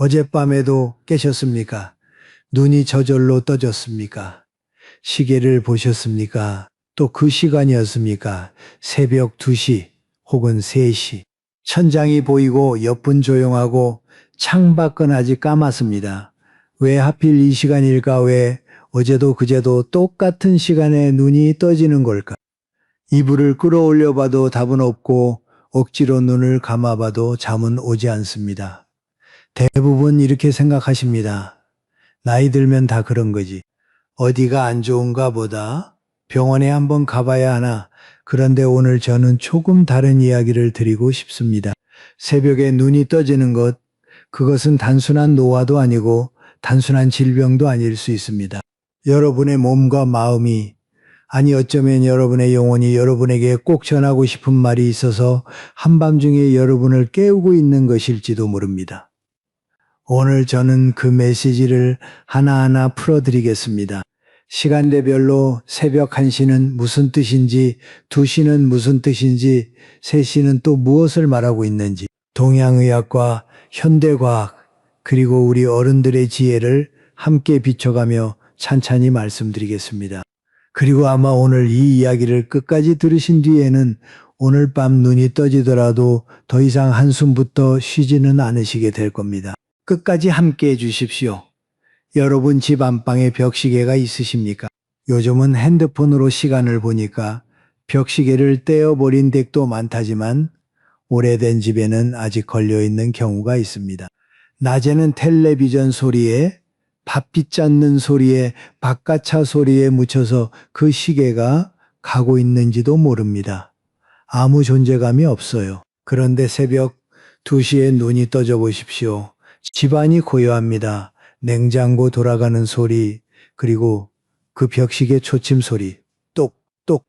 어젯밤에도 깨셨습니까? 눈이 저절로 떠졌습니까? 시계를 보셨습니까? 또 그 시간이었습니까? 새벽 2시 혹은 3시. 천장이 보이고 옆은 조용하고 창밖은 아직 까맣습니다. 왜 하필 이 시간일까? 왜 어제도 그제도 똑같은 시간에 눈이 떠지는 걸까? 이불을 끌어올려 봐도 답은 없고 억지로 눈을 감아봐도 잠은 오지 않습니다. 대부분 이렇게 생각하십니다. 나이 들면 다 그런 거지. 어디가 안 좋은가 보다. 병원에 한번 가봐야 하나. 그런데 오늘 저는 조금 다른 이야기를 드리고 싶습니다. 새벽에 눈이 떠지는 것, 그것은 단순한 노화도 아니고 단순한 질병도 아닐 수 있습니다. 여러분의 몸과 마음이, 아니 어쩌면 여러분의 영혼이 여러분에게 꼭 전하고 싶은 말이 있어서 한밤중에 여러분을 깨우고 있는 것일지도 모릅니다. 오늘 저는 그 메시지를 하나하나 풀어드리겠습니다. 시간대별로 새벽 1시는 무슨 뜻인지, 2시는 무슨 뜻인지, 3시는 또 무엇을 말하고 있는지, 동양의학과 현대과학, 그리고 우리 어른들의 지혜를 함께 비춰가며 찬찬히 말씀드리겠습니다. 그리고 아마 오늘 이 이야기를 끝까지 들으신 뒤에는 오늘 밤 눈이 떠지더라도 더 이상 한숨부터 쉬지는 않으시게 될 겁니다. 끝까지 함께 해주십시오. 여러분 집 안방에 벽시계가 있으십니까? 요즘은 핸드폰으로 시간을 보니까 벽시계를 떼어버린 댁도 많다지만 오래된 집에는 아직 걸려있는 경우가 있습니다. 낮에는 텔레비전 소리에, 밥빛 잡는 소리에, 바깥차 소리에 묻혀서 그 시계가 가고 있는지도 모릅니다. 아무 존재감이 없어요. 그런데 새벽 2시에 눈이 떠져 보십시오. 집안이 고요합니다. 냉장고 돌아가는 소리, 그리고 그 벽시계 초침 소리, 똑똑.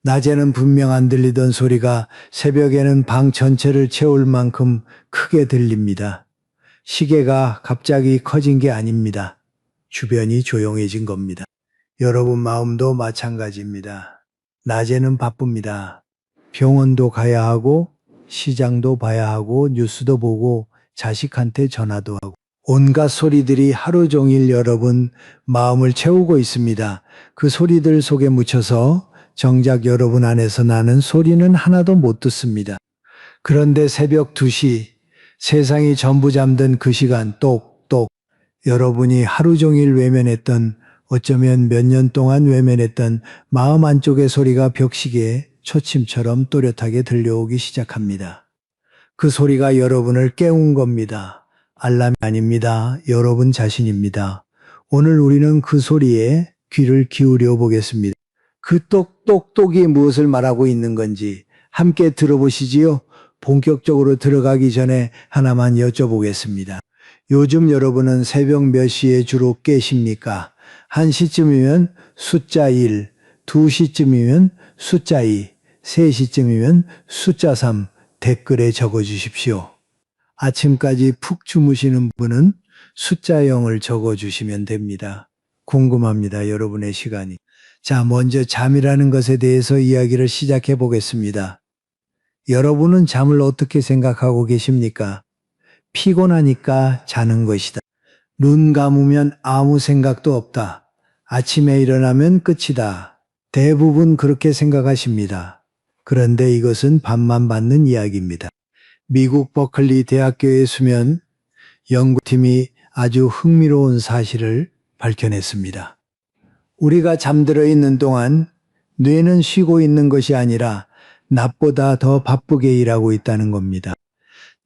낮에는 분명 안 들리던 소리가 새벽에는 방 전체를 채울 만큼 크게 들립니다. 시계가 갑자기 커진 게 아닙니다. 주변이 조용해진 겁니다. 여러분 마음도 마찬가지입니다. 낮에는 바쁩니다. 병원도 가야 하고, 시장도 봐야 하고, 뉴스도 보고, 자식한테 전화도 하고. 온갖 소리들이 하루 종일 여러분 마음을 채우고 있습니다. 그 소리들 속에 묻혀서 정작 여러분 안에서 나는 소리는 하나도 못 듣습니다. 그런데 새벽 2시, 세상이 전부 잠든 그 시간 똑똑, 여러분이 하루 종일 외면했던, 어쩌면 몇 년 동안 외면했던 마음 안쪽의 소리가 벽시계에 초침처럼 또렷하게 들려오기 시작합니다. 그 소리가 여러분을 깨운 겁니다. 알람이 아닙니다. 여러분 자신입니다. 오늘 우리는 그 소리에 귀를 기울여 보겠습니다. 그 똑똑똑이 무엇을 말하고 있는 건지 함께 들어보시지요. 본격적으로 들어가기 전에 하나만 여쭤보겠습니다. 요즘 여러분은 새벽 몇 시에 주로 깨십니까? 1시쯤이면 숫자 1, 2시쯤이면 숫자 2, 3시쯤이면 숫자 3 댓글에 적어주십시오. 아침까지 푹 주무시는 분은 숫자 0을 적어주시면 됩니다. 궁금합니다. 여러분의 시간이. 자, 먼저 잠이라는 것에 대해서 이야기를 시작해 보겠습니다. 여러분은 잠을 어떻게 생각하고 계십니까? 피곤하니까 자는 것이다. 눈 감으면 아무 생각도 없다. 아침에 일어나면 끝이다. 대부분 그렇게 생각하십니다. 그런데 이것은 반만 받는 이야기입니다. 미국 버클리 대학교의 수면 연구팀이 아주 흥미로운 사실을 밝혀냈습니다. 우리가 잠들어 있는 동안 뇌는 쉬고 있는 것이 아니라 낮보다 더 바쁘게 일하고 있다는 겁니다.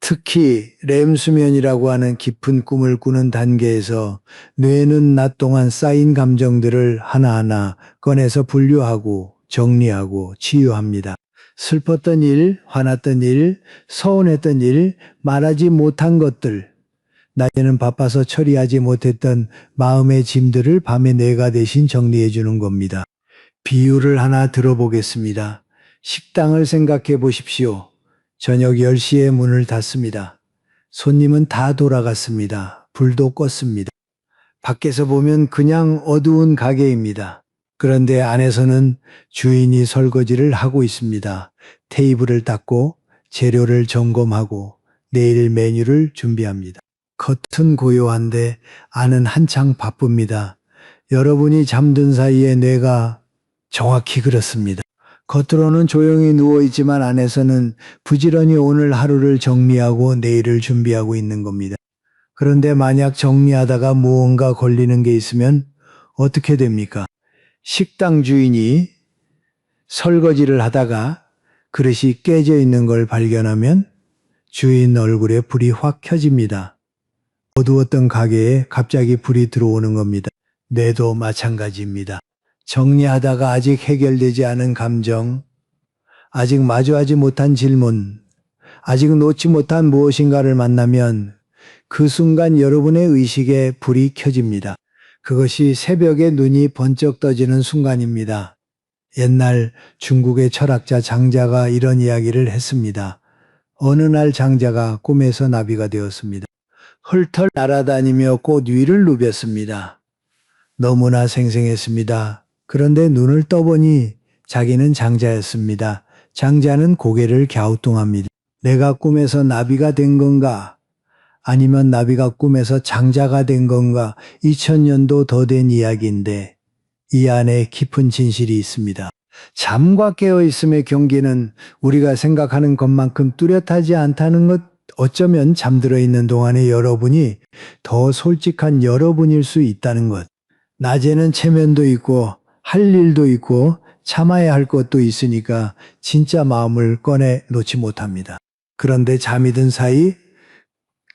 특히 렘 수면이라고 하는 깊은 꿈을 꾸는 단계에서 뇌는 낮 동안 쌓인 감정들을 하나하나 꺼내서 분류하고 정리하고 치유합니다. 슬펐던 일, 화났던 일, 서운했던 일, 말하지 못한 것들, 낮에는 바빠서 처리하지 못했던 마음의 짐들을 밤에 뇌가 대신 정리해 주는 겁니다. 비유를 하나 들어보겠습니다. 식당을 생각해 보십시오. 저녁 10시에 문을 닫습니다. 손님은 다 돌아갔습니다. 불도 껐습니다. 밖에서 보면 그냥 어두운 가게입니다. 그런데 안에서는 주인이 설거지를 하고 있습니다. 테이블을 닦고 재료를 점검하고 내일 메뉴를 준비합니다. 겉은 고요한데 안은 한창 바쁩니다. 여러분이 잠든 사이에 뇌가 정확히 그렇습니다. 겉으로는 조용히 누워있지만 안에서는 부지런히 오늘 하루를 정리하고 내일을 준비하고 있는 겁니다. 그런데 만약 정리하다가 무언가 걸리는 게 있으면 어떻게 됩니까? 식당 주인이 설거지를 하다가 그릇이 깨져 있는 걸 발견하면 주인 얼굴에 불이 확 켜집니다. 어두웠던 가게에 갑자기 불이 들어오는 겁니다. 뇌도 마찬가지입니다. 정리하다가 아직 해결되지 않은 감정, 아직 마주하지 못한 질문, 아직 놓지 못한 무엇인가를 만나면 그 순간 여러분의 의식에 불이 켜집니다. 그것이 새벽에 눈이 번쩍 떠지는 순간입니다. 옛날 중국의 철학자 장자가 이런 이야기를 했습니다. 어느 날 장자가 꿈에서 나비가 되었습니다. 헐털 날아다니며 꽃 위를 누볐습니다. 너무나 생생했습니다. 그런데 눈을 떠보니 자기는 장자였습니다. 장자는 고개를 갸우뚱합니다. 내가 꿈에서 나비가 된 건가? 아니면 나비가 꿈에서 장자가 된 건가? 2000년도 더 된 이야기인데 이 안에 깊은 진실이 있습니다. 잠과 깨어있음의 경계는 우리가 생각하는 것만큼 뚜렷하지 않다는 것, 어쩌면 잠들어 있는 동안에 여러분이 더 솔직한 여러분일 수 있다는 것. 낮에는 체면도 있고 할 일도 있고 참아야 할 것도 있으니까 진짜 마음을 꺼내 놓지 못합니다. 그런데 잠이 든 사이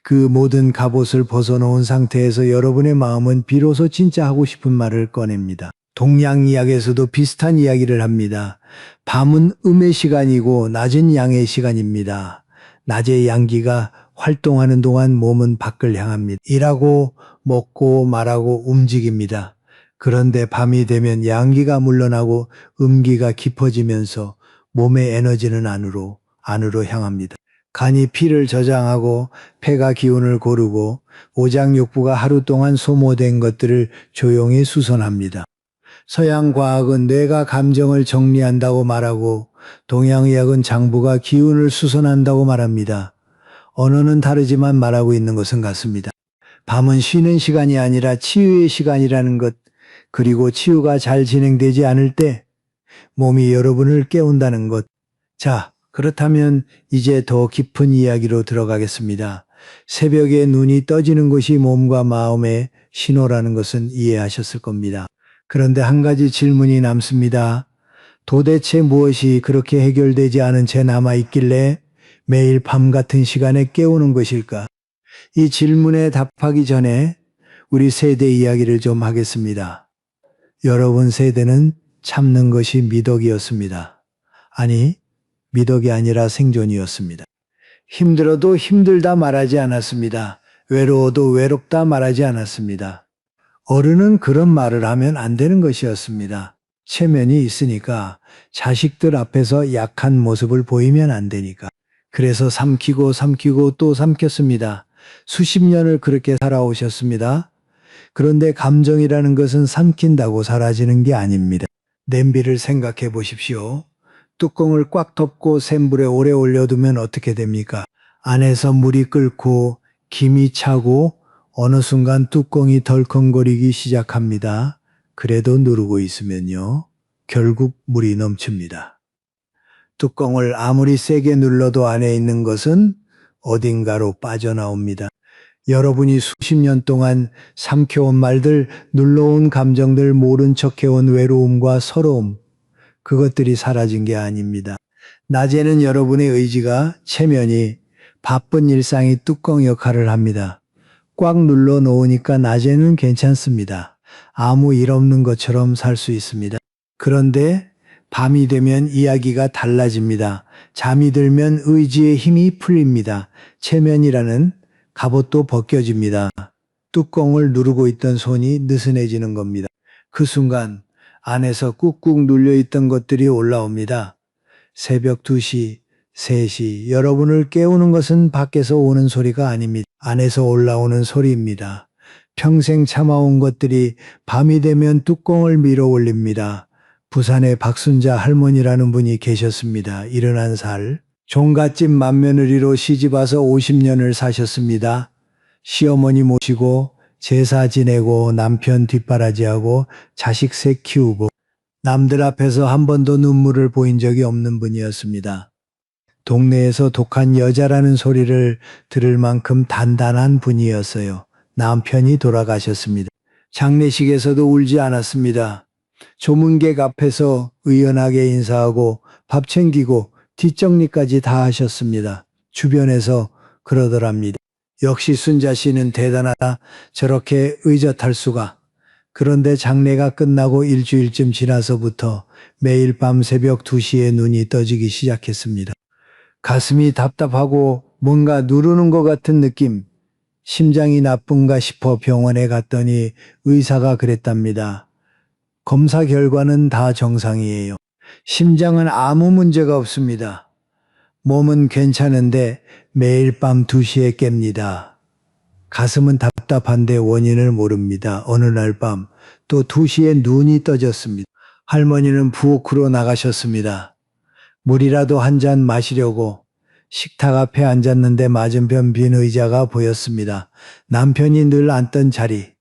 그 모든 갑옷을 벗어놓은 상태에서 여러분의 마음은 비로소 진짜 하고 싶은 말을 꺼냅니다. 동양이야기에서도 비슷한 이야기를 합니다. 밤은 음의 시간이고 낮은 양의 시간입니다. 낮의 양기가 활동하는 동안 몸은 밖을 향합니다. 일하고 먹고 말하고 움직입니다. 그런데 밤이 되면 양기가 물러나고 음기가 깊어지면서 몸의 에너지는 안으로 향합니다. 간이 피를 저장하고 폐가 기운을 고르고 오장육부가 하루 동안 소모된 것들을 조용히 수선합니다. 서양 과학은 뇌가 감정을 정리한다고 말하고 동양의학은 장부가 기운을 수선한다고 말합니다. 언어는 다르지만 말하고 있는 것은 같습니다. 밤은 쉬는 시간이 아니라 치유의 시간이라는 것, 그리고 치유가 잘 진행되지 않을 때 몸이 여러분을 깨운다는 것. 자, 그렇다면 이제 더 깊은 이야기로 들어가겠습니다. 새벽에 눈이 떠지는 것이 몸과 마음의 신호라는 것은 이해하셨을 겁니다. 그런데 한 가지 질문이 남습니다. 도대체 무엇이 그렇게 해결되지 않은 채 남아있길래 매일 밤 같은 시간에 깨우는 것일까? 이 질문에 답하기 전에 우리 세대 이야기를 좀 하겠습니다. 여러분 세대는 참는 것이 미덕이었습니다. 아니, 미덕이 아니라 생존이었습니다. 힘들어도 힘들다 말하지 않았습니다. 외로워도 외롭다 말하지 않았습니다. 어른은 그런 말을 하면 안 되는 것이었습니다. 체면이 있으니까, 자식들 앞에서 약한 모습을 보이면 안 되니까. 그래서 삼키고 또 삼켰습니다. 수십 년을 그렇게 살아오셨습니다. 그런데 감정이라는 것은 삼킨다고 사라지는 게 아닙니다. 냄비를 생각해 보십시오. 뚜껑을 꽉 덮고 센 불에 오래 올려두면 어떻게 됩니까? 안에서 물이 끓고 김이 차고 어느 순간 뚜껑이 덜컹거리기 시작합니다. 그래도 누르고 있으면요, 결국 물이 넘칩니다. 뚜껑을 아무리 세게 눌러도 안에 있는 것은 어딘가로 빠져나옵니다. 여러분이 수십 년 동안 삼켜온 말들, 눌러온 감정들, 모른 척해온 외로움과 서러움, 그것들이 사라진 게 아닙니다. 낮에는 여러분의 의지가, 체면이, 바쁜 일상이 뚜껑 역할을 합니다. 꽉 눌러 놓으니까 낮에는 괜찮습니다. 아무 일 없는 것처럼 살 수 있습니다. 그런데 밤이 되면 이야기가 달라집니다. 잠이 들면 의지의 힘이 풀립니다. 체면이라는 갑옷도 벗겨집니다. 뚜껑을 누르고 있던 손이 느슨해지는 겁니다. 그 순간 안에서 꾹꾹 눌려있던 것들이 올라옵니다. 새벽 2시, 3시, 여러분을 깨우는 것은 밖에서 오는 소리가 아닙니다. 안에서 올라오는 소리입니다. 평생 참아온 것들이 밤이 되면 뚜껑을 밀어 올립니다. 부산에 박순자 할머니라는 분이 계셨습니다. 71살. 종갓집 맏며느리로 시집와서 50년을 사셨습니다. 시어머니 모시고 제사 지내고 남편 뒷바라지하고 자식 셋 키우고 남들 앞에서 한 번도 눈물을 보인 적이 없는 분이었습니다. 동네에서 독한 여자라는 소리를 들을 만큼 단단한 분이었어요. 남편이 돌아가셨습니다. 장례식에서도 울지 않았습니다. 조문객 앞에서 의연하게 인사하고 밥 챙기고 뒷정리까지 다 하셨습니다. 주변에서 그러더랍니다. 역시 순자 씨는 대단하다. 저렇게 의젓할 수가. 그런데 장례가 끝나고 일주일쯤 지나서부터 매일 밤 새벽 2시에 눈이 떠지기 시작했습니다. 가슴이 답답하고 뭔가 누르는 것 같은 느낌. 심장이 나쁜가 싶어 병원에 갔더니 의사가 그랬답니다. 검사 결과는 다 정상이에요. 심장은 아무 문제가 없습니다. 몸은 괜찮은데 매일 밤 2시에 깹니다. 가슴은 답답한데 원인을 모릅니다. 어느 날 밤 또 2시에 눈이 떠졌습니다. 할머니는 부엌으로 나가셨습니다. 물이라도 한 잔 마시려고 식탁 앞에 앉았는데 맞은편 빈 의자가 보였습니다. 남편이 늘 앉던 자리.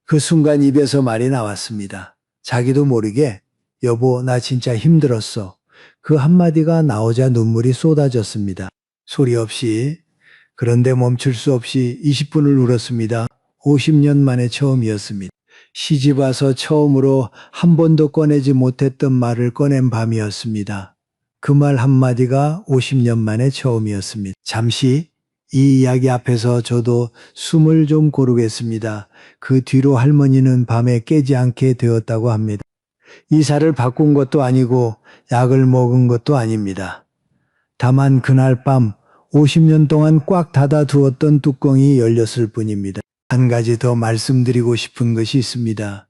그 순간 입에서 말이 나왔습니다. 자기도 모르게 여보 나 진짜 힘들었어. 그 한마디가 나오자 눈물이 쏟아졌습니다. 소리 없이 그런데 멈출 수 없이 20분을 울었습니다. 50년 만에 처음이었습니다. 시집 와서 처음으로 한 번도 꺼내지 못했던 말을 꺼낸 밤이었습니다. 그 말 한마디가 50년 만에 처음이었습니다. 잠시 이 이야기 앞에서 저도 숨을 좀 고르겠습니다. 그 뒤로 할머니는 밤에 깨지 않게 되었다고 합니다. 이사를 바꾼 것도 아니고 약을 먹은 것도 아닙니다. 다만 그날 밤 50년 동안 꽉 닫아 두었던 뚜껑이 열렸을 뿐입니다. 한 가지 더 말씀드리고 싶은 것이 있습니다.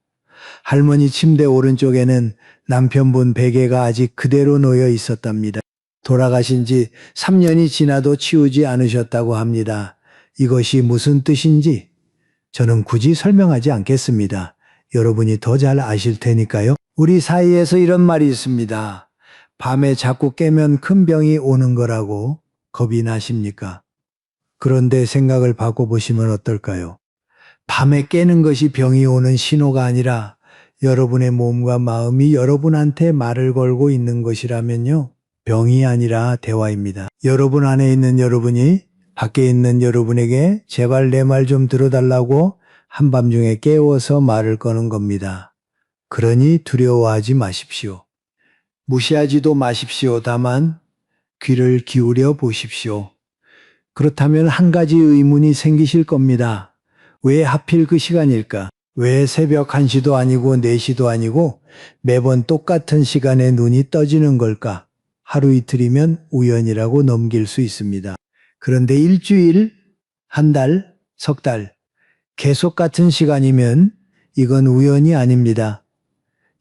할머니 침대 오른쪽에는 남편분 베개가 아직 그대로 놓여 있었답니다. 돌아가신 지 3년이 지나도 치우지 않으셨다고 합니다. 이것이 무슨 뜻인지 저는 굳이 설명하지 않겠습니다. 여러분이 더 잘 아실 테니까요. 우리 사이에서 이런 말이 있습니다. 밤에 자꾸 깨면 큰 병이 오는 거라고. 겁이 나십니까? 그런데 생각을 바꿔보시면 어떨까요? 밤에 깨는 것이 병이 오는 신호가 아니라 여러분의 몸과 마음이 여러분한테 말을 걸고 있는 것이라면요. 병이 아니라 대화입니다. 여러분 안에 있는 여러분이 밖에 있는 여러분에게 제발 내 말 좀 들어달라고 한밤중에 깨워서 말을 거는 겁니다. 그러니 두려워하지 마십시오. 무시하지도 마십시오. 다만 귀를 기울여 보십시오. 그렇다면 한 가지 의문이 생기실 겁니다. 왜 하필 그 시간일까? 왜 새벽 1시도 아니고 4시도 아니고 매번 똑같은 시간에 눈이 떠지는 걸까? 하루 이틀이면 우연이라고 넘길 수 있습니다. 그런데 일주일, 한 달, 석 달, 계속 같은 시간이면 이건 우연이 아닙니다.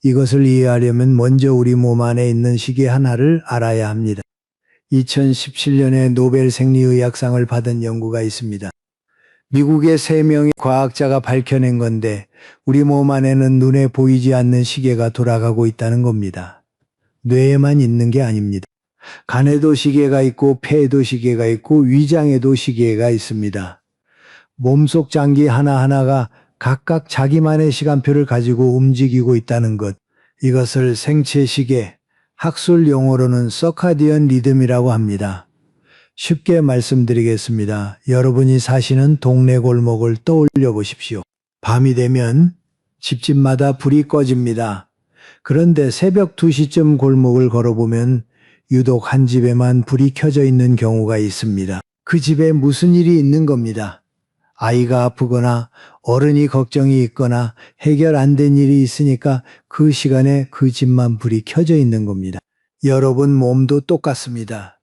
이것을 이해하려면 먼저 우리 몸 안에 있는 시계 하나를 알아야 합니다. 2017년에 노벨 생리의학상을 받은 연구가 있습니다. 미국의 3명의 과학자가 밝혀낸 건데 우리 몸 안에는 눈에 보이지 않는 시계가 돌아가고 있다는 겁니다. 뇌에만 있는 게 아닙니다. 간에도 시계가 있고 폐에도 시계가 있고 위장에도 시계가 있습니다. 몸속 장기 하나하나가 각각 자기만의 시간표를 가지고 움직이고 있다는 것. 이것을 생체 시계, 학술 용어로는 서카디언 리듬이라고 합니다. 쉽게 말씀드리겠습니다. 여러분이 사시는 동네 골목을 떠올려 보십시오. 밤이 되면 집집마다 불이 꺼집니다. 그런데 새벽 2시쯤 골목을 걸어보면 유독 한 집에만 불이 켜져 있는 경우가 있습니다. 그 집에 무슨 일이 있는 겁니다. 아이가 아프거나 어른이 걱정이 있거나 해결 안 된 일이 있으니까 그 시간에 그 집만 불이 켜져 있는 겁니다. 여러분 몸도 똑같습니다.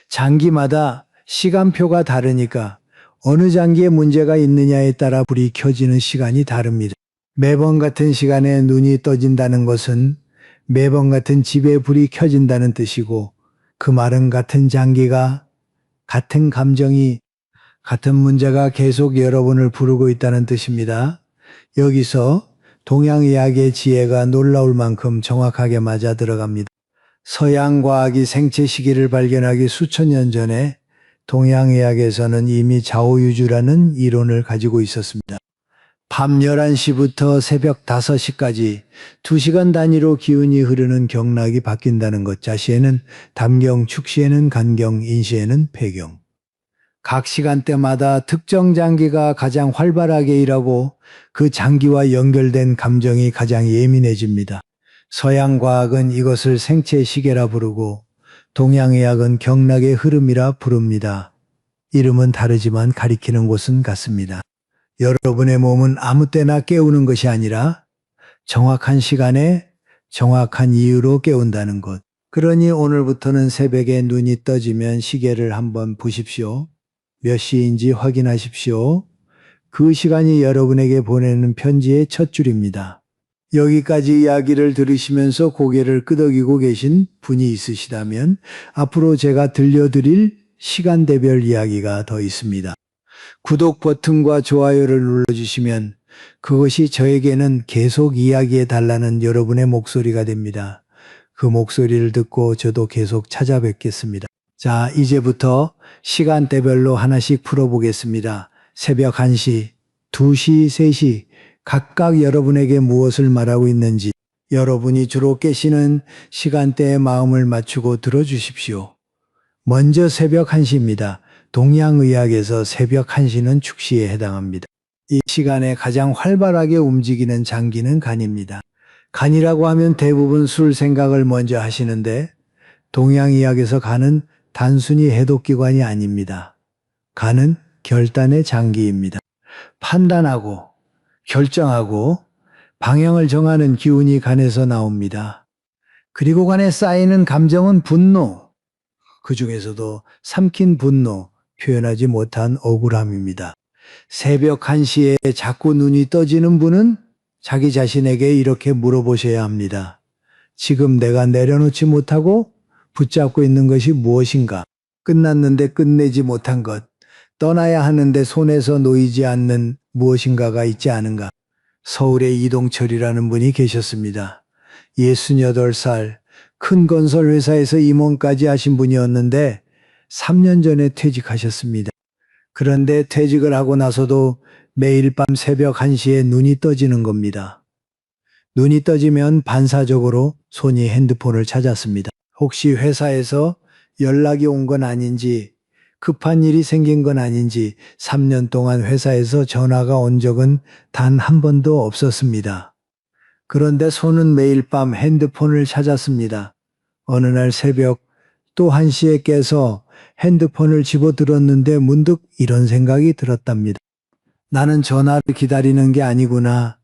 장기마다 시간표가 다르니까 어느 장기에 문제가 있느냐에 따라 불이 켜지는 시간이 다릅니다. 매번 같은 시간에 눈이 떠진다는 것은 매번 같은 집에 불이 켜진다는 뜻이고 그 말은 같은 장기가 같은 감정이 같은 문제가 계속 여러분을 부르고 있다는 뜻입니다. 여기서 동양의학의 지혜가 놀라울 만큼 정확하게 맞아 들어갑니다. 서양 과학이 생체 시계를 발견하기 수천 년 전에 동양의학에서는 이미 좌우유주라는 이론을 가지고 있었습니다. 밤 11시부터 새벽 5시까지 2시간 단위로 기운이 흐르는 경락이 바뀐다는 것 자시에는 담경, 축시에는 간경, 인시에는 폐경. 각 시간대마다 특정 장기가 가장 활발하게 일하고 그 장기와 연결된 감정이 가장 예민해집니다. 서양 과학은 이것을 생체 시계라 부르고 동양의학은 경락의 흐름이라 부릅니다. 이름은 다르지만 가리키는 곳은 같습니다. 여러분의 몸은 아무 때나 깨우는 것이 아니라 정확한 시간에 정확한 이유로 깨운다는 것. 그러니 오늘부터는 새벽에 눈이 떠지면 시계를 한번 보십시오. 몇 시인지 확인하십시오. 그 시간이 여러분에게 보내는 편지의 첫 줄입니다. 여기까지 이야기를 들으시면서 고개를 끄덕이고 계신 분이 있으시다면 앞으로 제가 들려드릴 시간대별 이야기가 더 있습니다. 구독 버튼과 좋아요를 눌러주시면 그것이 저에게는 계속 이야기해 달라는 여러분의 목소리가 됩니다. 그 목소리를 듣고 저도 계속 찾아뵙겠습니다. 자, 이제부터 시간대별로 하나씩 풀어보겠습니다. 새벽 1시, 2시, 3시 각각 여러분에게 무엇을 말하고 있는지 여러분이 주로 깨시는 시간대에 마음을 맞추고 들어주십시오. 먼저 새벽 1시입니다. 동양의학에서 새벽 1시는 축시에 해당합니다. 이 시간에 가장 활발하게 움직이는 장기는 간입니다. 간이라고 하면 대부분 술 생각을 먼저 하시는데 동양의학에서 간은 단순히 해독기관이 아닙니다. 간은 결단의 장기입니다. 판단하고 결정하고 방향을 정하는 기운이 간에서 나옵니다. 그리고 간에 쌓이는 감정은 분노, 그 중에서도 삼킨 분노, 표현하지 못한 억울함입니다. 새벽 1시에 자꾸 눈이 떠지는 분은 자기 자신에게 이렇게 물어보셔야 합니다. 지금 내가 내려놓지 못하고 붙잡고 있는 것이 무엇인가? 끝났는데 끝내지 못한 것, 떠나야 하는데 손에서 놓이지 않는 무엇인가가 있지 않은가? 서울에 이동철이라는 분이 계셨습니다. 68살, 큰 건설 회사에서 임원까지 하신 분이었는데 3년 전에 퇴직하셨습니다. 그런데 퇴직을 하고 나서도 매일 밤 새벽 1시에 눈이 떠지는 겁니다. 눈이 떠지면 반사적으로 손이 핸드폰을 찾았습니다. 혹시 회사에서 연락이 온 건 아닌지, 급한 일이 생긴 건 아닌지 3년 동안 회사에서 전화가 온 적은 단 한 번도 없었습니다. 그런데 손은 매일 밤 핸드폰을 찾았습니다. 어느 날 새벽 또 1시에 깨서 핸드폰을 집어들었는데 문득 이런 생각이 들었답니다. 나는 전화를 기다리는 게 아니구나.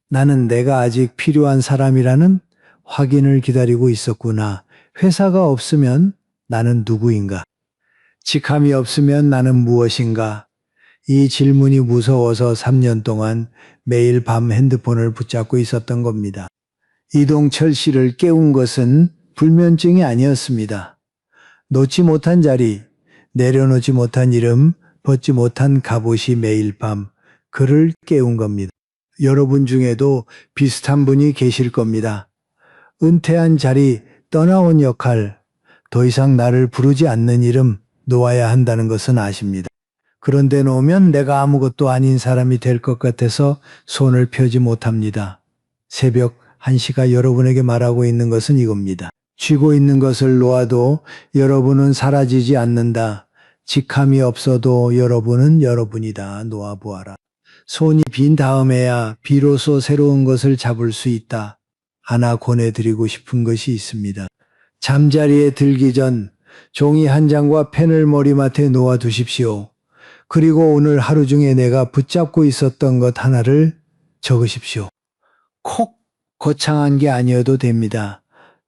나는 내가 아직 필요한 사람이라는 확인을 기다리고 있었구나. 회사가 없으면 나는 누구인가? 직함이 없으면 나는 무엇인가? 이 질문이 무서워서 3년 동안 매일 밤 핸드폰을 붙잡고 있었던 겁니다. 이동철 씨를 깨운 것은 불면증이 아니었습니다. 놓지 못한 자리, 내려놓지 못한 이름, 벗지 못한 갑옷이 매일 밤 그를 깨운 겁니다. 여러분 중에도 비슷한 분이 계실 겁니다. 은퇴한 자리, 떠나온 역할, 더 이상 나를 부르지 않는 이름 놓아야 한다는 것은 아십니다. 그런데 놓으면 내가 아무것도 아닌 사람이 될 것 같아서 손을 펴지 못합니다. 새벽 1시가 여러분에게 말하고 있는 것은 이겁니다. 쥐고 있는 것을 놓아도 여러분은 사라지지 않는다. 직함이 없어도 여러분은 여러분이다. 놓아보아라. 손이 빈 다음에야 비로소 새로운 것을 잡을 수 있다. 하나 권해드리고 싶은 것이 있습니다. 잠자리에 들기 전 종이 한 장과 펜을 머리맡에 놓아두십시오. 그리고 오늘 하루 중에 내가 붙잡고 있었던 것 하나를 적으십시오. 콕 거창한 게 아니어도 됩니다.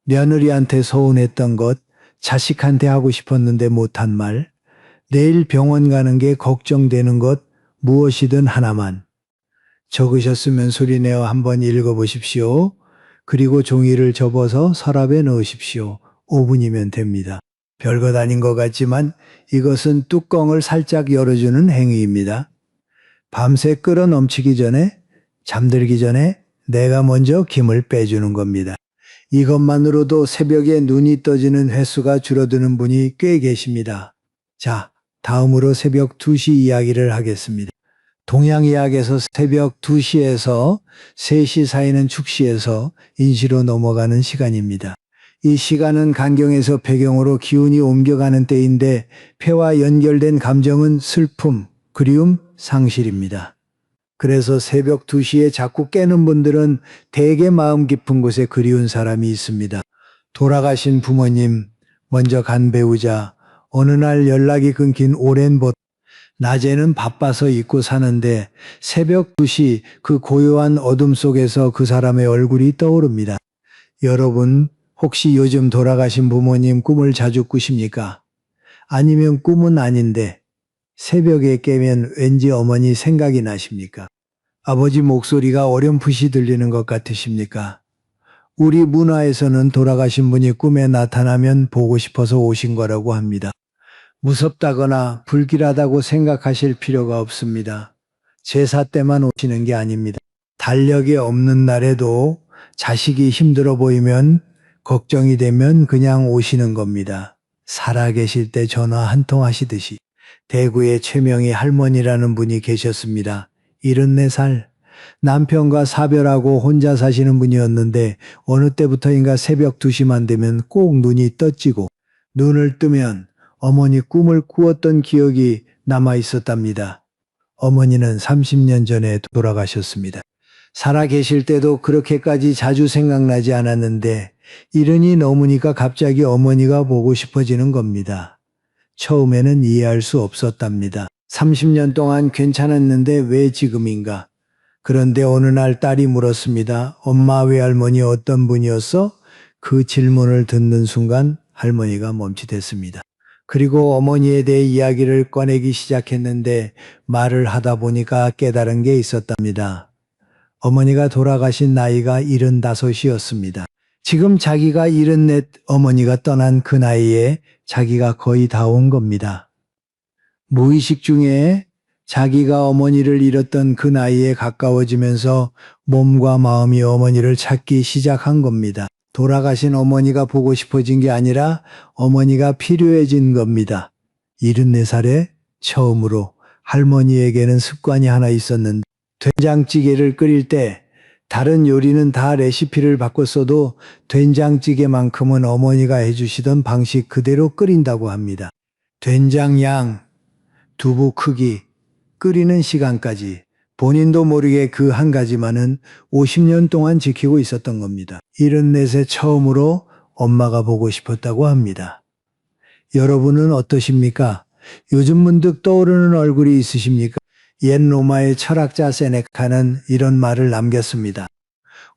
며느리한테 서운했던 것, 자식한테 하고 싶었는데 못한 말, 내일 병원 가는 게 걱정되는 것, 무엇이든 하나만. 적으셨으면 소리내어 한번 읽어보십시오. 그리고 종이를 접어서 서랍에 넣으십시오. 5분이면 됩니다. 별것 아닌 것 같지만 이것은 뚜껑을 살짝 열어주는 행위입니다. 밤새 끓어 넘치기 전에, 잠들기 전에 내가 먼저 김을 빼주는 겁니다. 이것만으로도 새벽에 눈이 떠지는 횟수가 줄어드는 분이 꽤 계십니다. 자, 다음으로 새벽 2시 이야기를 하겠습니다. 동양의학에서 새벽 2시에서 3시 사이는 축시에서 인시로 넘어가는 시간입니다. 이 시간은 간경에서 배경으로 기운이 옮겨가는 때인데 폐와 연결된 감정은 슬픔, 그리움, 상실입니다. 그래서 새벽 2시에 자꾸 깨는 분들은 대개 마음 깊은 곳에 그리운 사람이 있습니다. 돌아가신 부모님, 먼저 간 배우자, 어느 날 연락이 끊긴 오랜 봇, 낮에는 바빠서 잊고 사는데 새벽 2시 그 고요한 어둠 속에서 그 사람의 얼굴이 떠오릅니다. 여러분, 혹시 요즘 돌아가신 부모님 꿈을 자주 꾸십니까? 아니면 꿈은 아닌데 새벽에 깨면 왠지 어머니 생각이 나십니까? 아버지 목소리가 어렴풋이 들리는 것 같으십니까? 우리 문화에서는 돌아가신 분이 꿈에 나타나면 보고 싶어서 오신 거라고 합니다. 무섭다거나 불길하다고 생각하실 필요가 없습니다. 제사 때만 오시는 게 아닙니다. 달력이 없는 날에도 자식이 힘들어 보이면 걱정이 되면 그냥 오시는 겁니다. 살아계실 때 전화 한 통 하시듯이. 대구에 최명희 할머니라는 분이 계셨습니다. 74살. 남편과 사별하고 혼자 사시는 분이었는데 어느 때부터인가 새벽 2시만 되면 꼭 눈이 떠지고 눈을 뜨면 어머니 꿈을 꾸었던 기억이 남아 있었답니다. 어머니는 30년 전에 돌아가셨습니다. 살아 계실 때도 그렇게까지 자주 생각나지 않았는데 이른이 넘으니까 갑자기 어머니가 보고 싶어지는 겁니다. 처음에는 이해할 수 없었답니다. 30년 동안 괜찮았는데 왜 지금인가? 그런데 어느 날 딸이 물었습니다. 엄마 외할머니 어떤 분이었어? 그 질문을 듣는 순간 할머니가 멈칫했습니다. 그리고 어머니에 대해 이야기를 꺼내기 시작했는데 말을 하다 보니까 깨달은 게 있었답니다. 어머니가 돌아가신 나이가 75이었습니다. 지금 자기가 74 어머니가 떠난 그 나이에 자기가 거의 다 온 겁니다. 무의식 중에 자기가 어머니를 잃었던 그 나이에 가까워지면서 몸과 마음이 어머니를 찾기 시작한 겁니다. 돌아가신 어머니가 보고 싶어진 게 아니라 어머니가 필요해진 겁니다. 74살에 처음으로 할머니에게는 습관이 하나 있었는데 된장찌개를 끓일 때 다른 요리는 다 레시피를 바꿨어도 된장찌개만큼은 어머니가 해주시던 방식 그대로 끓인다고 합니다. 된장 양, 두부 크기, 끓이는 시간까지 본인도 모르게 그 한 가지만은 50년 동안 지키고 있었던 겁니다. 74세 처음으로 엄마가 보고 싶었다고 합니다. 여러분은 어떠십니까? 요즘 문득 떠오르는 얼굴이 있으십니까? 옛 로마의 철학자 세네카는 이런 말을 남겼습니다.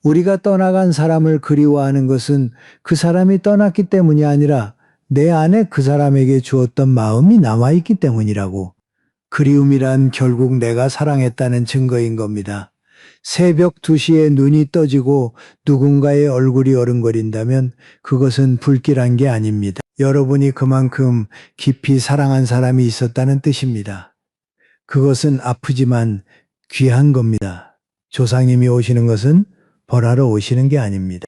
우리가 떠나간 사람을 그리워하는 것은 그 사람이 떠났기 때문이 아니라 내 안에 그 사람에게 주었던 마음이 남아있기 때문이라고. 그리움이란 결국 내가 사랑했다는 증거인 겁니다. 새벽 2시에 눈이 떠지고 누군가의 얼굴이 어른거린다면 그것은 불길한 게 아닙니다. 여러분이 그만큼 깊이 사랑한 사람이 있었다는 뜻입니다. 그것은 아프지만 귀한 겁니다. 조상님이 오시는 것은 벌하러 오시는 게 아닙니다.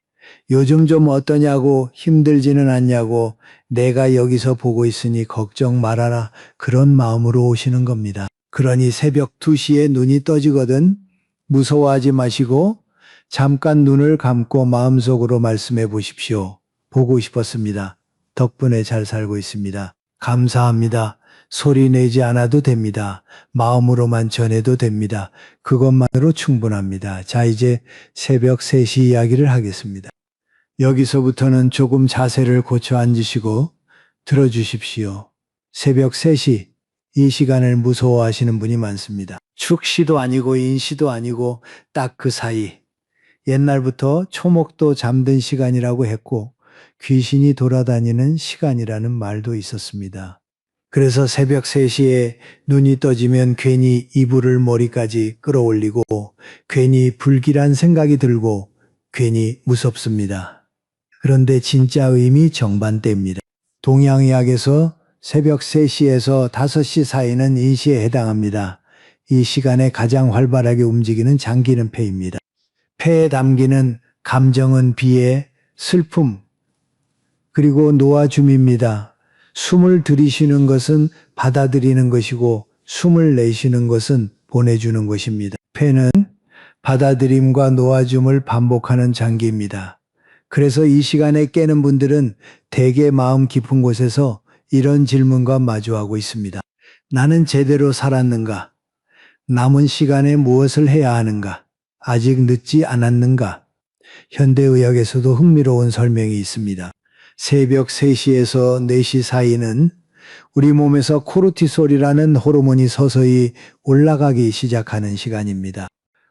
요즘 좀 어떠냐고, 힘들지는 않냐고, 내가 여기서 보고 있으니 걱정 말아라, 그런 마음으로 오시는 겁니다. 그러니 새벽 2시에 눈이 떠지거든 무서워하지 마시고 잠깐 눈을 감고 마음속으로 말씀해 보십시오. 보고 싶었습니다. 덕분에 잘 살고 있습니다. 감사합니다. 소리 내지 않아도 됩니다. 마음으로만 전해도 됩니다. 그것만으로 충분합니다. 자, 이제 새벽 3시 이야기를 하겠습니다. 여기서부터는 조금 자세를 고쳐 앉으시고 들어주십시오. 새벽 3시, 이 시간을 무서워하시는 분이 많습니다. 축시도 아니고 인시도 아니고 딱 그 사이. 옛날부터 초목도 잠든 시간이라고 했고 귀신이 돌아다니는 시간이라는 말도 있었습니다. 그래서 새벽 3시에 눈이 떠지면 괜히 이불을 머리까지 끌어올리고 괜히 불길한 생각이 들고 괜히 무섭습니다. 그런데 진짜 의미 정반대입니다. 동양의학에서 새벽 3시에서 5시 사이는 인시에 해당합니다. 이 시간에 가장 활발하게 움직이는 장기는 폐입니다. 폐에 담기는 감정은 비애, 슬픔, 그리고 놓아줌입니다. 숨을 들이쉬는 것은 받아들이는 것이고 숨을 내쉬는 것은 보내주는 것입니다. 폐는 받아들임과 놓아줌을 반복하는 장기입니다. 그래서 이 시간에 깨는 분들은 대개 마음 깊은 곳에서 이런 질문과 마주하고 있습니다. 나는 제대로 살았는가? 남은 시간에 무엇을 해야 하는가? 아직 늦지 않았는가? 현대의학에서도 흥미로운 설명이 있습니다. 새벽 3시에서 4시 사이는 우리 몸에서 코르티솔이라는 호르몬이 서서히 올라가기 시작하는 시간입니다.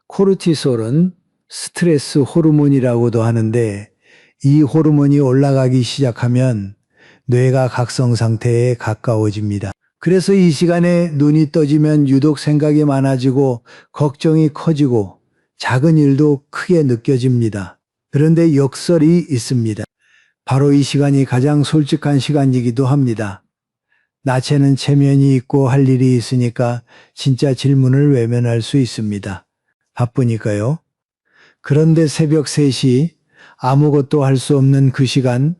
코르티솔은 스트레스 호르몬이라고도 하는데 이 호르몬이 올라가기 시작하면 뇌가 각성 상태에 가까워집니다. 그래서 이 시간에 눈이 떠지면 유독 생각이 많아지고 걱정이 커지고 작은 일도 크게 느껴집니다. 그런데 역설이 있습니다. 바로 이 시간이 가장 솔직한 시간이기도 합니다. 나체는 체면이 있고 할 일이 있으니까 진짜 질문을 외면할 수 있습니다. 바쁘니까요. 그런데 새벽 3시 아무것도 할 수 없는 그 시간,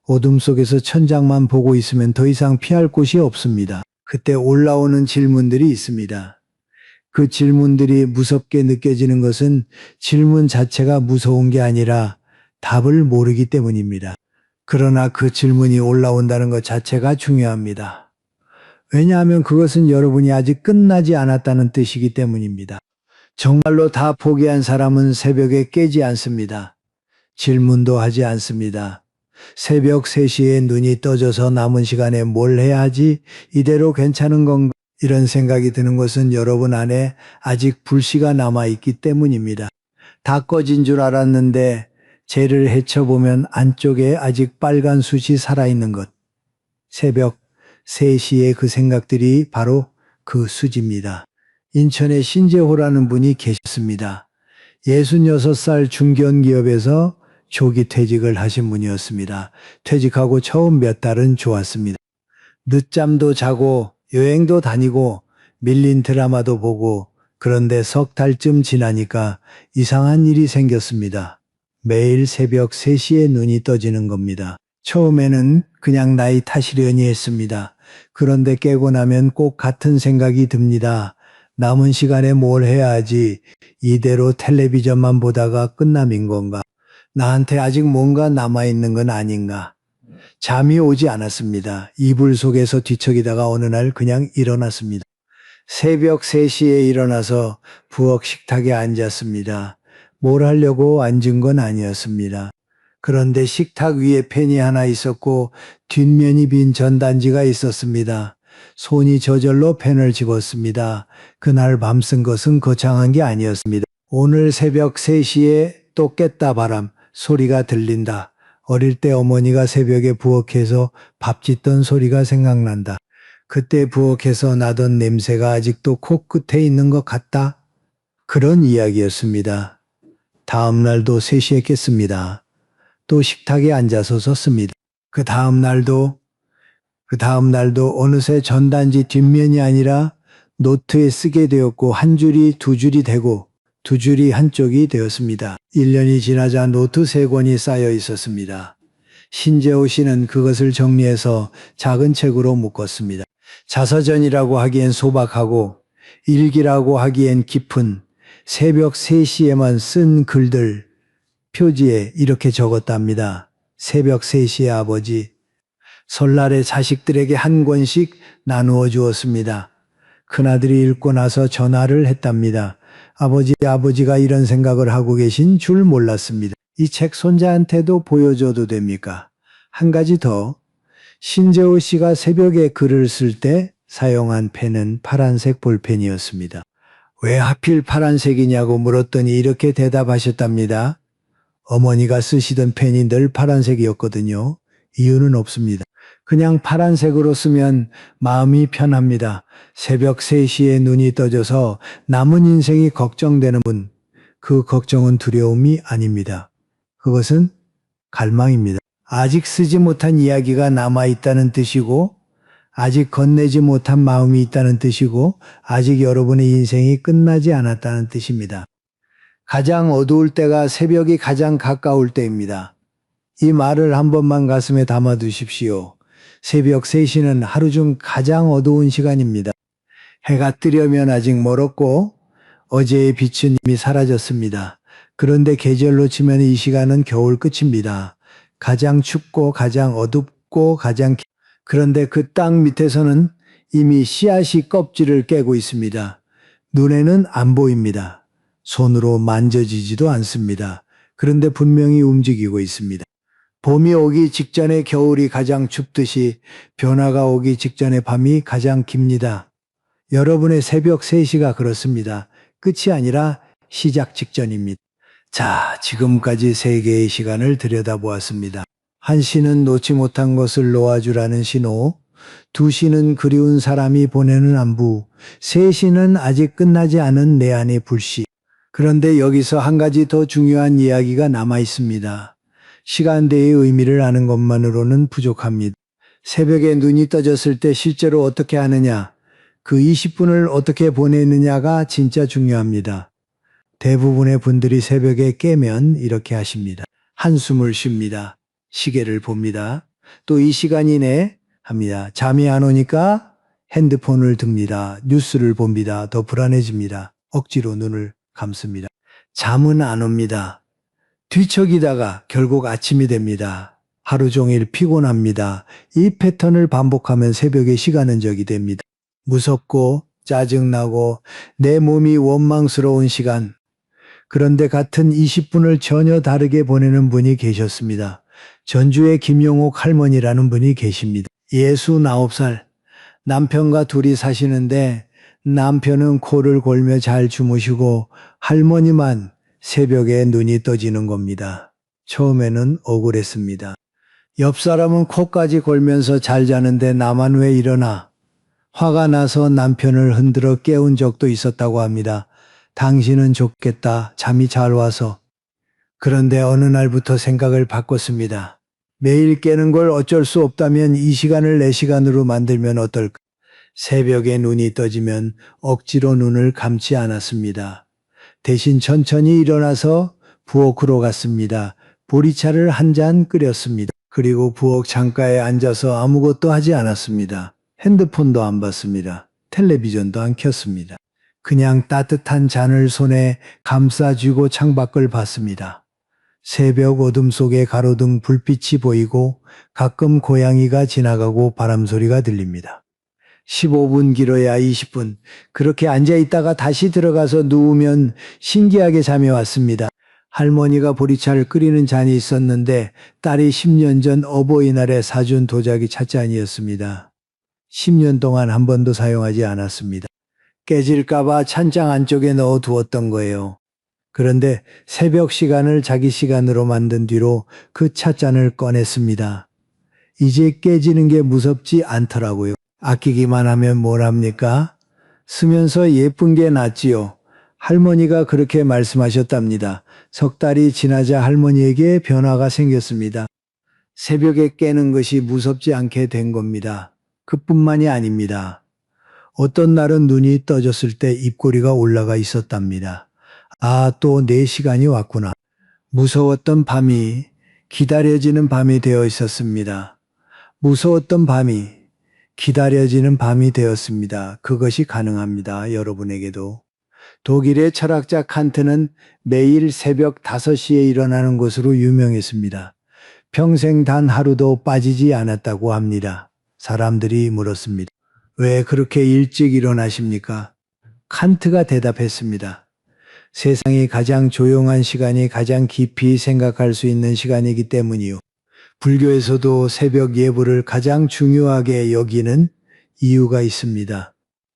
어둠 속에서 천장만 보고 있으면 더 이상 피할 곳이 없습니다. 그때 올라오는 질문들이 있습니다. 그 질문들이 무섭게 느껴지는 것은 질문 자체가 무서운 게 아니라 답을 모르기 때문입니다. 그러나 그 질문이 올라온다는 것 자체가 중요합니다. 왜냐하면 그것은 여러분이 아직 끝나지 않았다는 뜻이기 때문입니다. 정말로 다 포기한 사람은 새벽에 깨지 않습니다. 질문도 하지 않습니다. 새벽 3시에 눈이 떠져서 남은 시간에 뭘 해야 하지? 이대로 괜찮은 건가? 이런 생각이 드는 것은 여러분 안에 아직 불씨가 남아있기 때문입니다. 다 꺼진 줄 알았는데 쟤를 헤쳐보면 안쪽에 아직 빨간 숯이 살아있는 것. 새벽 3시에 그 생각들이 바로 그 숯입니다. 인천에 신재호라는 분이 계셨습니다. 66살 중견기업에서 조기 퇴직을 하신 분이었습니다. 퇴직하고 처음 몇 달은 좋았습니다. 늦잠도 자고 여행도 다니고 밀린 드라마도 보고 그런데 석 달쯤 지나니까 이상한 일이 생겼습니다. 매일 새벽 3시에 눈이 떠지는 겁니다. 처음에는 그냥 나이 탓이려니 했습니다. 그런데 깨고 나면 꼭 같은 생각이 듭니다. 남은 시간에 뭘 해야 하지? 이대로 텔레비전만 보다가 끝남인 건가? 나한테 아직 뭔가 남아있는 건 아닌가? 잠이 오지 않았습니다. 이불 속에서 뒤척이다가 어느 날 그냥 일어났습니다. 새벽 3시에 일어나서 부엌 식탁에 앉았습니다. 뭘 하려고 앉은 건 아니었습니다. 그런데 식탁 위에 펜이 하나 있었고 뒷면이 빈 전단지가 있었습니다. 손이 저절로 펜을 집었습니다. 그날 밤 쓴 것은 거창한 게 아니었습니다. 오늘 새벽 3시에 또 깼다 바람 소리가 들린다. 어릴 때 어머니가 새벽에 부엌에서 밥 짓던 소리가 생각난다. 그때 부엌에서 나던 냄새가 아직도 코끝에 있는 것 같다. 그런 이야기였습니다. 다음 날도 3시에 깼습니다. 또 식탁에 앉아서 썼습니다. 그 다음 날도 어느새 전단지 뒷면이 아니라 노트에 쓰게 되었고 한 줄이 두 줄이 되고 두 줄이 한쪽이 되었습니다. 1년이 지나자 노트 3권이 쌓여 있었습니다. 신재호 씨는 그것을 정리해서 작은 책으로 묶었습니다. 자서전이라고 하기엔 소박하고 일기라고 하기엔 깊은 새벽 3시에만 쓴 글들 표지에 이렇게 적었답니다. 새벽 3시에 아버지. 설날에 자식들에게 한 권씩 나누어 주었습니다. 큰아들이 읽고 나서 전화를 했답니다. 아버지가 이런 생각을 하고 계신 줄 몰랐습니다. 이 책 손자한테도 보여줘도 됩니까? 한 가지 더. 신재호 씨가 새벽에 글을 쓸 때 사용한 펜은 파란색 볼펜이었습니다. 왜 하필 파란색이냐고 물었더니 이렇게 대답하셨답니다. 어머니가 쓰시던 펜이 늘 파란색이었거든요. 이유는 없습니다. 그냥 파란색으로 쓰면 마음이 편합니다. 새벽 3시에 눈이 떠져서 남은 인생이 걱정되는 분, 그 걱정은 두려움이 아닙니다. 그것은 갈망입니다. 아직 쓰지 못한 이야기가 남아있다는 뜻이고 아직 건네지 못한 마음이 있다는 뜻이고 아직 여러분의 인생이 끝나지 않았다는 뜻입니다. 가장 어두울 때가 새벽이 가장 가까울 때입니다. 이 말을 한 번만 가슴에 담아두십시오. 새벽 3시는 하루 중 가장 어두운 시간입니다. 해가 뜨려면 아직 멀었고 어제의 빛은 이미 사라졌습니다. 그런데 계절로 치면 이 시간은 겨울 끝입니다. 가장 춥고 가장 어둡고 그런데 그 땅 밑에서는 이미 씨앗이 껍질을 깨고 있습니다. 눈에는 안 보입니다. 손으로 만져지지도 않습니다. 그런데 분명히 움직이고 있습니다. 봄이 오기 직전에 겨울이 가장 춥듯이 변화가 오기 직전에 밤이 가장 깁니다. 여러분의 새벽 3시가 그렇습니다. 끝이 아니라 시작 직전입니다. 자, 지금까지 3개의 시간을 들여다보았습니다. 1시는 놓지 못한 것을 놓아주라는 신호, 2시는 그리운 사람이 보내는 안부, 3시는 아직 끝나지 않은 내 안의 불씨. 그런데 여기서 한 가지 더 중요한 이야기가 남아 있습니다. 시간대의 의미를 아는 것만으로는 부족합니다. 새벽에 눈이 떠졌을 때 실제로 어떻게 하느냐, 그 20분을 어떻게 보내느냐가 진짜 중요합니다. 대부분의 분들이 새벽에 깨면 이렇게 하십니다. 한숨을 쉽니다. 시계를 봅니다. 또 이 시간이네 합니다. 잠이 안 오니까 핸드폰을 듭니다. 뉴스를 봅니다. 더 불안해집니다. 억지로 눈을 감습니다. 잠은 안 옵니다. 뒤척이다가 결국 아침이 됩니다. 하루 종일 피곤합니다. 이 패턴을 반복하면 새벽에 시간은 적이 됩니다. 무섭고 짜증나고 내 몸이 원망스러운 시간. 그런데 같은 20분을 전혀 다르게 보내는 분이 계셨습니다. 전주의 김용옥 할머니라는 분이 계십니다. 69살 남편과 둘이 사시는데 남편은 코를 골며 잘 주무시고 할머니만 새벽에 눈이 떠지는 겁니다. 처음에는 억울했습니다. 옆 사람은 코까지 골면서 잘 자는데 나만 왜 일어나? 화가 나서 남편을 흔들어 깨운 적도 있었다고 합니다. 당신은 좋겠다. 잠이 잘 와서. 그런데 어느 날부터 생각을 바꿨습니다. 매일 깨는 걸 어쩔 수 없다면 이 시간을 내 시간으로 만들면 어떨까? 새벽에 눈이 떠지면 억지로 눈을 감지 않았습니다. 대신 천천히 일어나서 부엌으로 갔습니다. 보리차를 한 잔 끓였습니다. 그리고 부엌 창가에 앉아서 아무것도 하지 않았습니다. 핸드폰도 안 봤습니다. 텔레비전도 안 켰습니다. 그냥 따뜻한 잔을 손에 감싸쥐고 창밖을 봤습니다. 새벽 어둠 속에 가로등 불빛이 보이고 가끔 고양이가 지나가고 바람소리가 들립니다. 15분 길어야 20분. 그렇게 앉아있다가 다시 들어가서 누우면 신기하게 잠이 왔습니다. 할머니가 보리차를 끓이는 잔이 있었는데 딸이 10년 전 어버이날에 사준 도자기 찻잔이었습니다. 10년 동안 한 번도 사용하지 않았습니다. 깨질까봐 찬장 안쪽에 넣어 두었던 거예요. 그런데 새벽 시간을 자기 시간으로 만든 뒤로 그 찻잔을 꺼냈습니다. 이제 깨지는 게 무섭지 않더라고요. 아끼기만 하면 뭘 합니까? 쓰면서 예쁜 게 낫지요. 할머니가 그렇게 말씀하셨답니다. 석 달이 지나자 할머니에게 변화가 생겼습니다. 새벽에 깨는 것이 무섭지 않게 된 겁니다. 그뿐만이 아닙니다. 어떤 날은 눈이 떠졌을 때 입꼬리가 올라가 있었답니다. 아, 또 내 시간이 왔구나. 무서웠던 밤이 기다려지는 밤이 되어 있었습니다. 무서웠던 밤이 기다려지는 밤이 되었습니다. 그것이 가능합니다. 여러분에게도. 독일의 철학자 칸트는 매일 새벽 5시에 일어나는 것으로 유명했습니다. 평생 단 하루도 빠지지 않았다고 합니다. 사람들이 물었습니다. 왜 그렇게 일찍 일어나십니까? 칸트가 대답했습니다. 세상이 가장 조용한 시간이 가장 깊이 생각할 수 있는 시간이기 때문이요. 불교에서도 새벽 예불을 가장 중요하게 여기는 이유가 있습니다.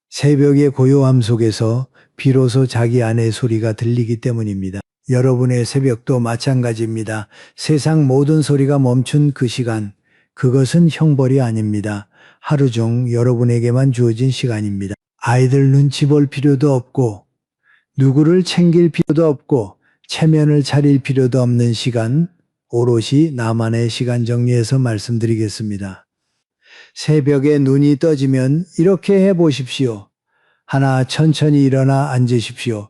새벽의 고요함 속에서 비로소 자기 안의 소리가 들리기 때문입니다. 여러분의 새벽도 마찬가지입니다. 세상 모든 소리가 멈춘 그 시간, 그것은 형벌이 아닙니다. 하루 중 여러분에게만 주어진 시간입니다. 아이들 눈치 볼 필요도 없고 누구를 챙길 필요도 없고 체면을 차릴 필요도 없는 시간, 오롯이 나만의 시간 정리해서 말씀드리겠습니다. 새벽에 눈이 떠지면 이렇게 해보십시오. 하나, 천천히 일어나 앉으십시오.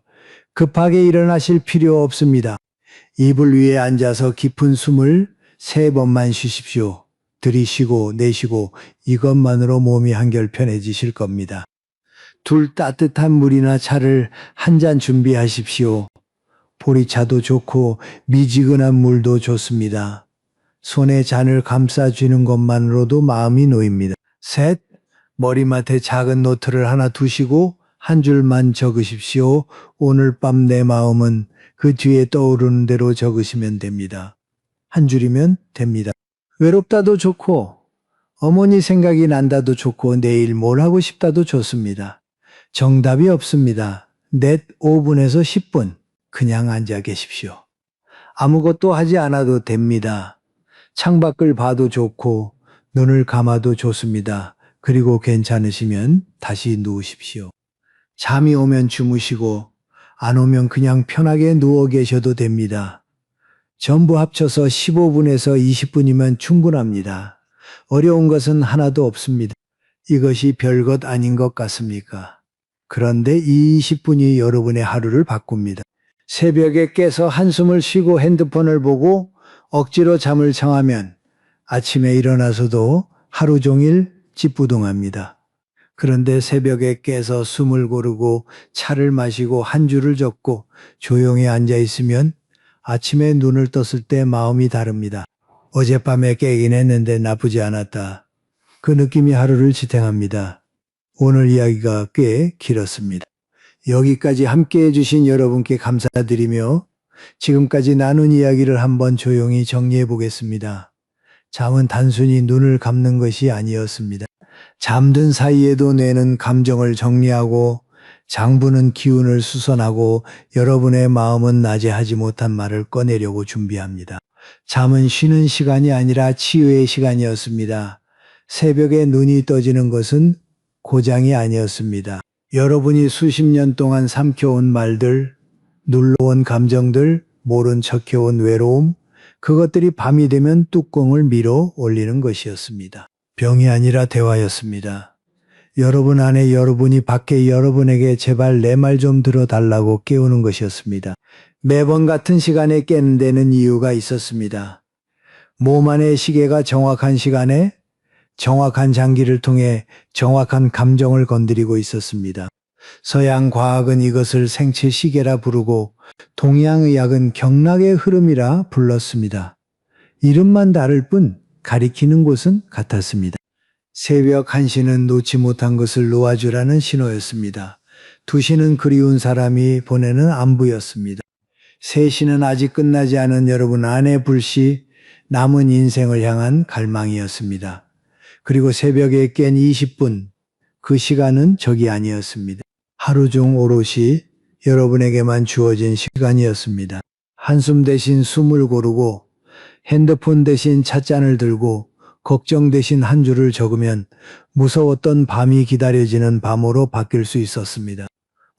급하게 일어나실 필요 없습니다. 이불 위에 앉아서 깊은 숨을 3번만 쉬십시오. 들이쉬고 내쉬고 이것만으로 몸이 한결 편해지실 겁니다. 둘 따뜻한 물이나 차를 한 잔 준비하십시오. 보리차도 좋고 미지근한 물도 좋습니다. 손에 잔을 감싸주는 것만으로도 마음이 놓입니다. 셋, 머리맡에 작은 노트를 하나 두시고 한 줄만 적으십시오. 오늘 밤 내 마음은 그 뒤에 떠오르는 대로 적으시면 됩니다. 한 줄이면 됩니다. 외롭다도 좋고 어머니 생각이 난다도 좋고 내일 뭘 하고 싶다도 좋습니다. 정답이 없습니다. 넷 5분에서 10분 그냥 앉아 계십시오. 아무것도 하지 않아도 됩니다. 창밖을 봐도 좋고 눈을 감아도 좋습니다. 그리고 괜찮으시면 다시 누우십시오. 잠이 오면 주무시고 안 오면 그냥 편하게 누워 계셔도 됩니다. 전부 합쳐서 15분에서 20분이면 충분합니다. 어려운 것은 하나도 없습니다. 이것이 별것 아닌 것 같습니까? 그런데 이 20분이 여러분의 하루를 바꿉니다. 새벽에 깨서 한숨을 쉬고 핸드폰을 보고 억지로 잠을 청하면 아침에 일어나서도 하루 종일 찌뿌둥합니다. 그런데 새벽에 깨서 숨을 고르고 차를 마시고 한 줄을 적고 조용히 앉아 있으면 아침에 눈을 떴을 때 마음이 다릅니다. 어젯밤에 깨긴 했는데 나쁘지 않았다. 그 느낌이 하루를 지탱합니다. 오늘 이야기가 꽤 길었습니다. 여기까지 함께 해주신 여러분께 감사드리며 지금까지 나눈 이야기를 한번 조용히 정리해 보겠습니다. 잠은 단순히 눈을 감는 것이 아니었습니다. 잠든 사이에도 뇌는 감정을 정리하고 장부는 기운을 수선하고 여러분의 마음은 낮에 하지 못한 말을 꺼내려고 준비합니다. 잠은 쉬는 시간이 아니라 치유의 시간이었습니다. 새벽에 눈이 떠지는 것은 고장이 아니었습니다. 여러분이 수십 년 동안 삼켜온 말들, 눌러온 감정들, 모른 척해온 외로움, 그것들이 밤이 되면 뚜껑을 밀어 올리는 것이었습니다. 병이 아니라 대화였습니다. 여러분 안에 여러분이 밖에 여러분에게 제발 내 말 좀 들어달라고 깨우는 것이었습니다. 매번 같은 시간에 깨는 데는 이유가 있었습니다. 몸 안의 시계가 정확한 시간에 정확한 장기를 통해 정확한 감정을 건드리고 있었습니다. 서양 과학은 이것을 생체 시계라 부르고 동양의학은 경락의 흐름이라 불렀습니다. 이름만 다를 뿐 가리키는 곳은 같았습니다. 새벽 1시는 놓지 못한 것을 놓아주라는 신호였습니다. 2시는 그리운 사람이 보내는 안부였습니다. 3시는 아직 끝나지 않은 여러분 안의 불씨, 남은 인생을 향한 갈망이었습니다. 그리고 새벽에 깬 20분, 그 시간은 적이 아니었습니다. 하루 중 오롯이 여러분에게만 주어진 시간이었습니다. 한숨 대신 숨을 고르고 핸드폰 대신 찻잔을 들고 걱정 대신 한 줄을 적으면 무서웠던 밤이 기다려지는 밤으로 바뀔 수 있었습니다.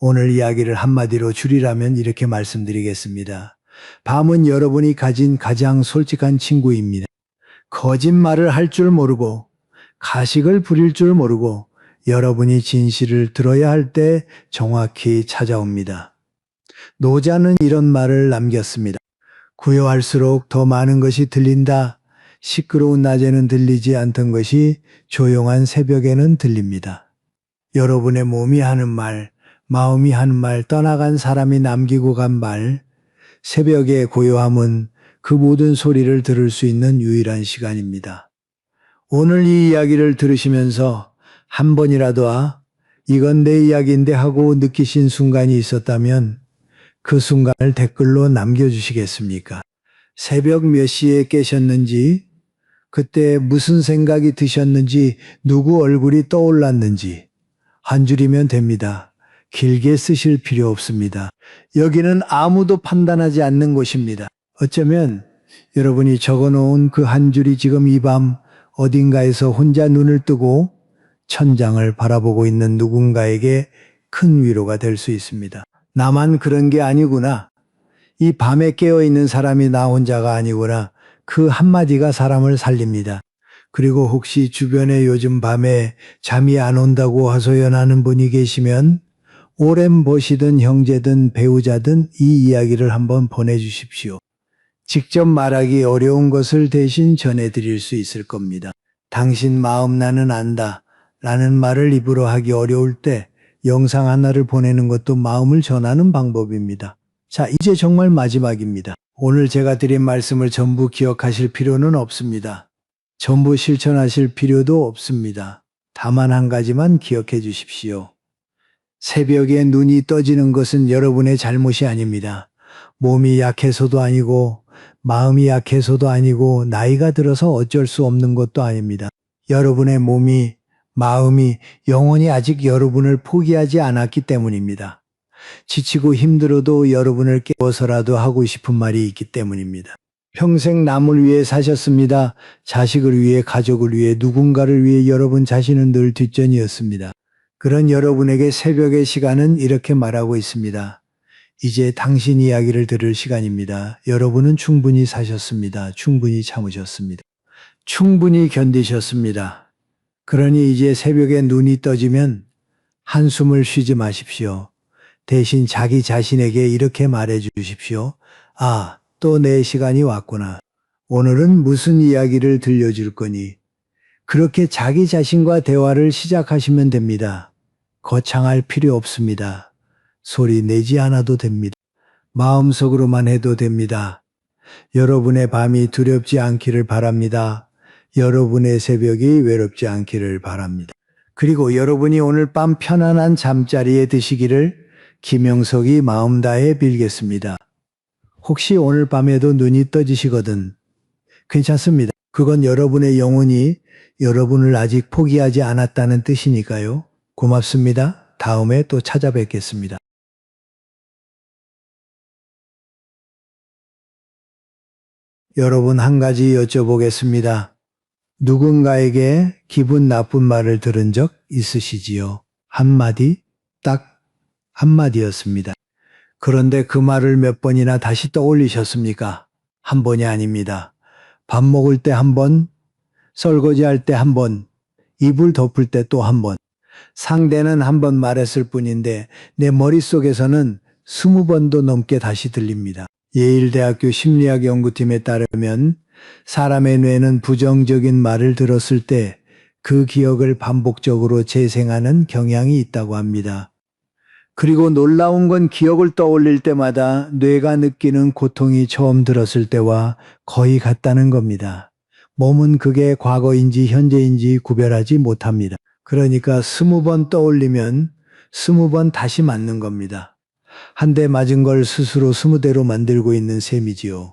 오늘 이야기를 한마디로 줄이라면 이렇게 말씀드리겠습니다. 밤은 여러분이 가진 가장 솔직한 친구입니다. 거짓말을 할 줄 모르고 가식을 부릴 줄 모르고 여러분이 진실을 들어야 할 때 정확히 찾아옵니다. 노자는 이런 말을 남겼습니다. 구요할수록 더 많은 것이 들린다. 시끄러운 낮에는 들리지 않던 것이 조용한 새벽에는 들립니다. 여러분의 몸이 하는 말, 마음이 하는 말, 떠나간 사람이 남기고 간 말, 새벽의 고요함은 그 모든 소리를 들을 수 있는 유일한 시간입니다. 오늘 이 이야기를 들으시면서 한 번이라도 이건 내 이야기인데 하고 느끼신 순간이 있었다면 그 순간을 댓글로 남겨주시겠습니까? 새벽 몇 시에 깨셨는지, 그때 무슨 생각이 드셨는지, 누구 얼굴이 떠올랐는지 한 줄이면 됩니다. 길게 쓰실 필요 없습니다. 여기는 아무도 판단하지 않는 곳입니다. 어쩌면 여러분이 적어놓은 그 한 줄이 지금 이 밤 어딘가에서 혼자 눈을 뜨고 천장을 바라보고 있는 누군가에게 큰 위로가 될 수 있습니다. 나만 그런 게 아니구나. 이 밤에 깨어있는 사람이 나 혼자가 아니구나. 그 한마디가 사람을 살립니다. 그리고 혹시 주변에 요즘 밤에 잠이 안 온다고 하소연하는 분이 계시면 오랜 보시든 형제든 배우자든 이 이야기를 한번 보내주십시오. 직접 말하기 어려운 것을 대신 전해드릴 수 있을 겁니다. 당신 마음 나는 안다 라는 말을 입으로 하기 어려울 때 영상 하나를 보내는 것도 마음을 전하는 방법입니다. 자, 이제 정말 마지막입니다. 오늘 제가 드린 말씀을 전부 기억하실 필요는 없습니다. 전부 실천하실 필요도 없습니다. 다만 한 가지만 기억해 주십시오. 새벽에 눈이 떠지는 것은 여러분의 잘못이 아닙니다. 몸이 약해서도 아니고 마음이 약해서도 아니고 나이가 들어서 어쩔 수 없는 것도 아닙니다. 여러분의 몸이 마음이 영혼이 아직 여러분을 포기하지 않았기 때문입니다. 지치고 힘들어도 여러분을 깨워서라도 하고 싶은 말이 있기 때문입니다. 평생 남을 위해 사셨습니다. 자식을 위해, 가족을 위해, 누군가를 위해 여러분 자신은 늘 뒷전이었습니다. 그런 여러분에게 새벽의 시간은 이렇게 말하고 있습니다. 이제 당신 이야기를 들을 시간입니다. 여러분은 충분히 사셨습니다. 충분히 참으셨습니다. 충분히 견디셨습니다. 그러니 이제 새벽에 눈이 떠지면 한숨을 쉬지 마십시오. 대신 자기 자신에게 이렇게 말해 주십시오. 아, 또 내 시간이 왔구나. 오늘은 무슨 이야기를 들려줄 거니? 그렇게 자기 자신과 대화를 시작하시면 됩니다. 거창할 필요 없습니다. 소리 내지 않아도 됩니다. 마음속으로만 해도 됩니다. 여러분의 밤이 두렵지 않기를 바랍니다. 여러분의 새벽이 외롭지 않기를 바랍니다. 그리고 여러분이 오늘 밤 편안한 잠자리에 드시기를 김영석이 마음 다해 빌겠습니다. 혹시 오늘 밤에도 눈이 떠지시거든 괜찮습니다. 그건 여러분의 영혼이 여러분을 아직 포기하지 않았다는 뜻이니까요. 고맙습니다. 다음에 또 찾아뵙겠습니다. 여러분 한 가지 여쭤보겠습니다. 누군가에게 기분 나쁜 말을 들은 적 있으시지요? 한마디? 딱 한마디였습니다. 그런데 그 말을 몇 번이나 다시 떠올리셨습니까? 한 번이 아닙니다. 밥 먹을 때 한 번, 설거지할 때 한 번, 이불 덮을 때 또 한 번. 상대는 한 번 말했을 뿐인데 내 머릿속에서는 20번도 넘게 다시 들립니다. 예일대학교 심리학 연구팀에 따르면 사람의 뇌는 부정적인 말을 들었을 때 그 기억을 반복적으로 재생하는 경향이 있다고 합니다. 그리고 놀라운 건 기억을 떠올릴 때마다 뇌가 느끼는 고통이 처음 들었을 때와 거의 같다는 겁니다. 몸은 그게 과거인지 현재인지 구별하지 못합니다. 그러니까 20번 떠올리면 20번 다시 맞는 겁니다. 한 대 맞은 걸 스스로 20대로 만들고 있는 셈이지요.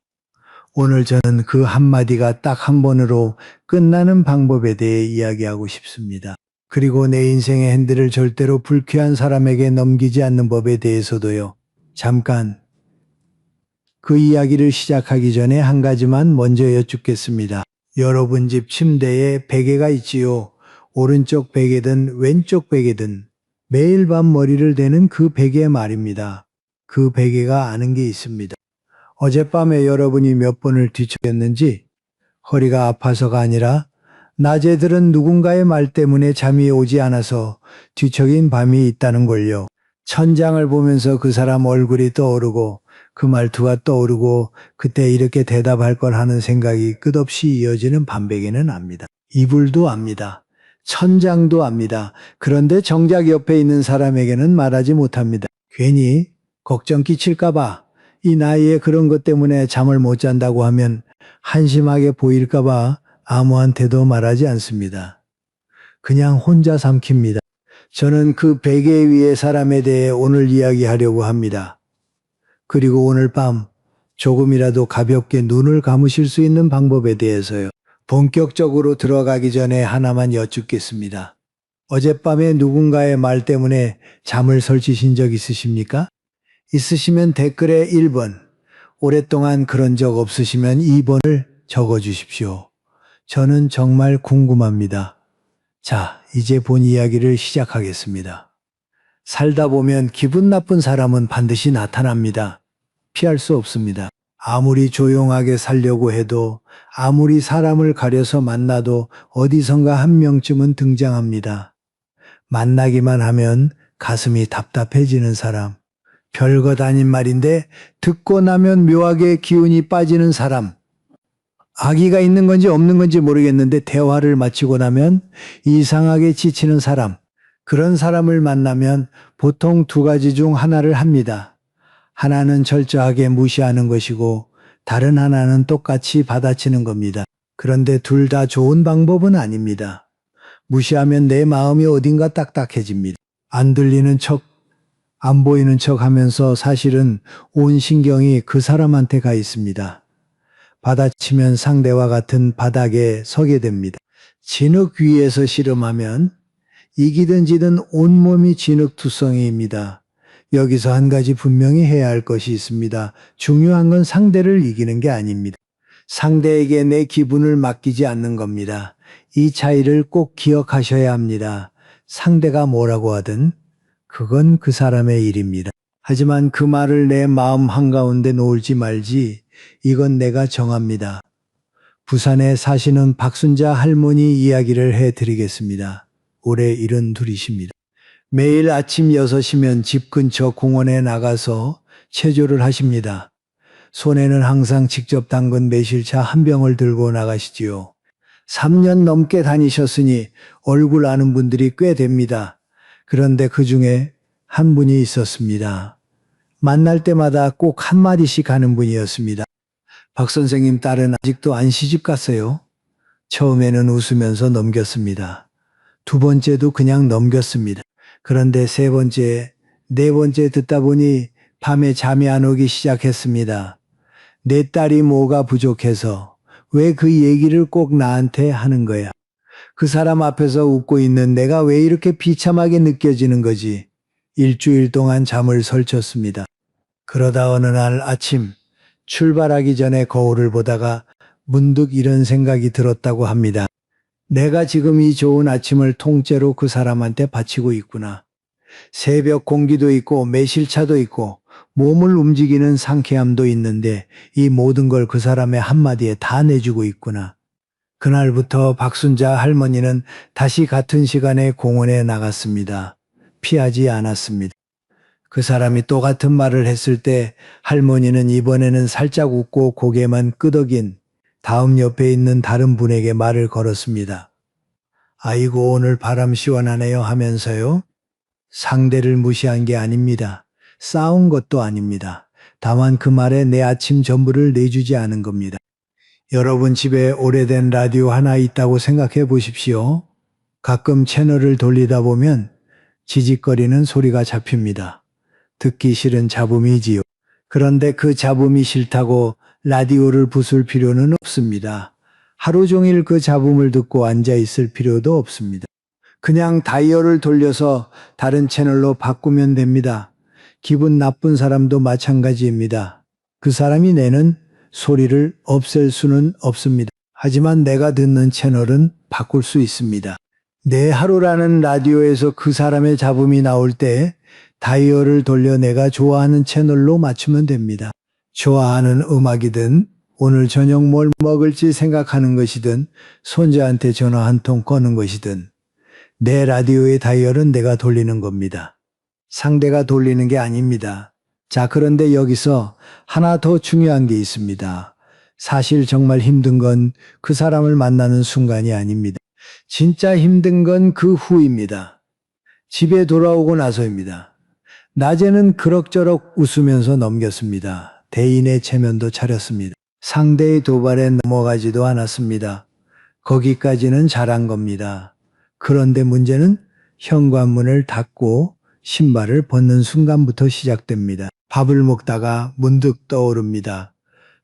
오늘 저는 그 한마디가 딱 한 번으로 끝나는 방법에 대해 이야기하고 싶습니다. 그리고 내 인생의 핸들을 절대로 불쾌한 사람에게 넘기지 않는 법에 대해서도요. 잠깐 그 이야기를 시작하기 전에 한 가지만 먼저 여쭙겠습니다. 여러분 집 침대에 베개가 있지요. 오른쪽 베개든 왼쪽 베개든 매일 밤 머리를 대는 그 베개 말입니다. 그 베개가 아는 게 있습니다. 어젯밤에 여러분이 몇 번을 뒤척였는지 허리가 아파서가 아니라 낮에 들은 누군가의 말 때문에 잠이 오지 않아서 뒤척인 밤이 있다는 걸요. 천장을 보면서 그 사람 얼굴이 떠오르고 그 말투가 떠오르고 그때 이렇게 대답할 걸 하는 생각이 끝없이 이어지는 밤베개는 압니다. 이불도 압니다. 천장도 압니다. 그런데 정작 옆에 있는 사람에게는 말하지 못합니다. 괜히 걱정 끼칠까봐 이 나이에 그런 것 때문에 잠을 못 잔다고 하면 한심하게 보일까봐 아무한테도 말하지 않습니다. 그냥 혼자 삼킵니다. 저는 그 베개 위의 사람에 대해 오늘 이야기하려고 합니다. 그리고 오늘 밤 조금이라도 가볍게 눈을 감으실 수 있는 방법에 대해서요. 본격적으로 들어가기 전에 하나만 여쭙겠습니다. 어젯밤에 누군가의 말 때문에 잠을 설치신 적 있으십니까? 있으시면 댓글에 1번, 오랫동안 그런 적 없으시면 2번을 적어주십시오. 저는 정말 궁금합니다. 자, 이제 본 이야기를 시작하겠습니다. 살다 보면 기분 나쁜 사람은 반드시 나타납니다. 피할 수 없습니다. 아무리 조용하게 살려고 해도 아무리 사람을 가려서 만나도 어디선가 한 명쯤은 등장합니다. 만나기만 하면 가슴이 답답해지는 사람, 별것 아닌 말인데 듣고 나면 묘하게 기운이 빠지는 사람. 아기가 있는 건지 없는 건지 모르겠는데 대화를 마치고 나면 이상하게 지치는 사람. 그런 사람을 만나면 보통 두 가지 중 하나를 합니다. 하나는 철저하게 무시하는 것이고 다른 하나는 똑같이 받아치는 겁니다. 그런데 둘 다 좋은 방법은 아닙니다. 무시하면 내 마음이 어딘가 딱딱해집니다. 안 들리는 척, 안 보이는 척 하면서 사실은 온 신경이 그 사람한테 가 있습니다. 받아치면 상대와 같은 바닥에 서게 됩니다. 진흙 위에서 씨름하면 이기든 지든 온몸이 진흙투성이입니다. 여기서 한 가지 분명히 해야 할 것이 있습니다. 중요한 건 상대를 이기는 게 아닙니다. 상대에게 내 기분을 맡기지 않는 겁니다. 이 차이를 꼭 기억하셔야 합니다. 상대가 뭐라고 하든 그건 그 사람의 일입니다. 하지만 그 말을 내 마음 한가운데 놓을지 말지 이건 내가 정합니다. 부산에 사시는 박순자 할머니 이야기를 해드리겠습니다. 올해 72이십니다. 매일 아침 6시면 집 근처 공원에 나가서 체조를 하십니다. 손에는 항상 직접 담근 매실차 한 병을 들고 나가시지요. 3년 넘게 다니셨으니 얼굴 아는 분들이 꽤 됩니다. 그런데 그 중에 한 분이 있었습니다. 만날 때마다 꼭 한마디씩 하는 분이었습니다. 박 선생님 딸은 아직도 안 시집 갔어요? 처음에는 웃으면서 넘겼습니다. 두 번째도 그냥 넘겼습니다. 그런데 세 번째, 네 번째 듣다 보니 밤에 잠이 안 오기 시작했습니다. 내 딸이 뭐가 부족해서 왜 그 얘기를 꼭 나한테 하는 거야? 그 사람 앞에서 웃고 있는 내가 왜 이렇게 비참하게 느껴지는 거지? 일주일 동안 잠을 설쳤습니다. 그러다 어느 날 아침 출발하기 전에 거울을 보다가 문득 이런 생각이 들었다고 합니다. 내가 지금 이 좋은 아침을 통째로 그 사람한테 바치고 있구나. 새벽 공기도 있고 매실차도 있고 몸을 움직이는 상쾌함도 있는데 이 모든 걸 그 사람의 한마디에 다 내주고 있구나. 그날부터 박순자 할머니는 다시 같은 시간에 공원에 나갔습니다. 피하지 않았습니다. 그 사람이 또 같은 말을 했을 때 할머니는 이번에는 살짝 웃고 고개만 끄덕인 다음 옆에 있는 다른 분에게 말을 걸었습니다. 아이고 오늘 바람 시원하네요 하면서요. 상대를 무시한 게 아닙니다. 싸운 것도 아닙니다. 다만 그 말에 내 아침 전부를 내주지 않은 겁니다. 여러분 집에 오래된 라디오 하나 있다고 생각해 보십시오. 가끔 채널을 돌리다 보면 지직거리는 소리가 잡힙니다. 듣기 싫은 잡음이지요. 그런데 그 잡음이 싫다고 라디오를 부술 필요는 없습니다. 하루 종일 그 잡음을 듣고 앉아 있을 필요도 없습니다. 그냥 다이얼을 돌려서 다른 채널로 바꾸면 됩니다. 기분 나쁜 사람도 마찬가지입니다. 그 사람이 내는 소리를 없앨 수는 없습니다. 하지만 내가 듣는 채널은 바꿀 수 있습니다. 내 하루라는 라디오에서 그 사람의 잡음이 나올 때 다이얼을 돌려 내가 좋아하는 채널로 맞추면 됩니다. 좋아하는 음악이든 오늘 저녁 뭘 먹을지 생각하는 것이든 손자한테 전화 한 통 거는 것이든 내 라디오의 다이얼은 내가 돌리는 겁니다. 상대가 돌리는 게 아닙니다. 자, 그런데 여기서 하나 더 중요한 게 있습니다. 사실 정말 힘든 건 그 사람을 만나는 순간이 아닙니다. 진짜 힘든 건 그 후입니다. 집에 돌아오고 나서입니다. 낮에는 그럭저럭 웃으면서 넘겼습니다. 대인의 체면도 차렸습니다. 상대의 도발에 넘어가지도 않았습니다. 거기까지는 잘한 겁니다. 그런데 문제는 현관문을 닫고 신발을 벗는 순간부터 시작됩니다. 밥을 먹다가 문득 떠오릅니다.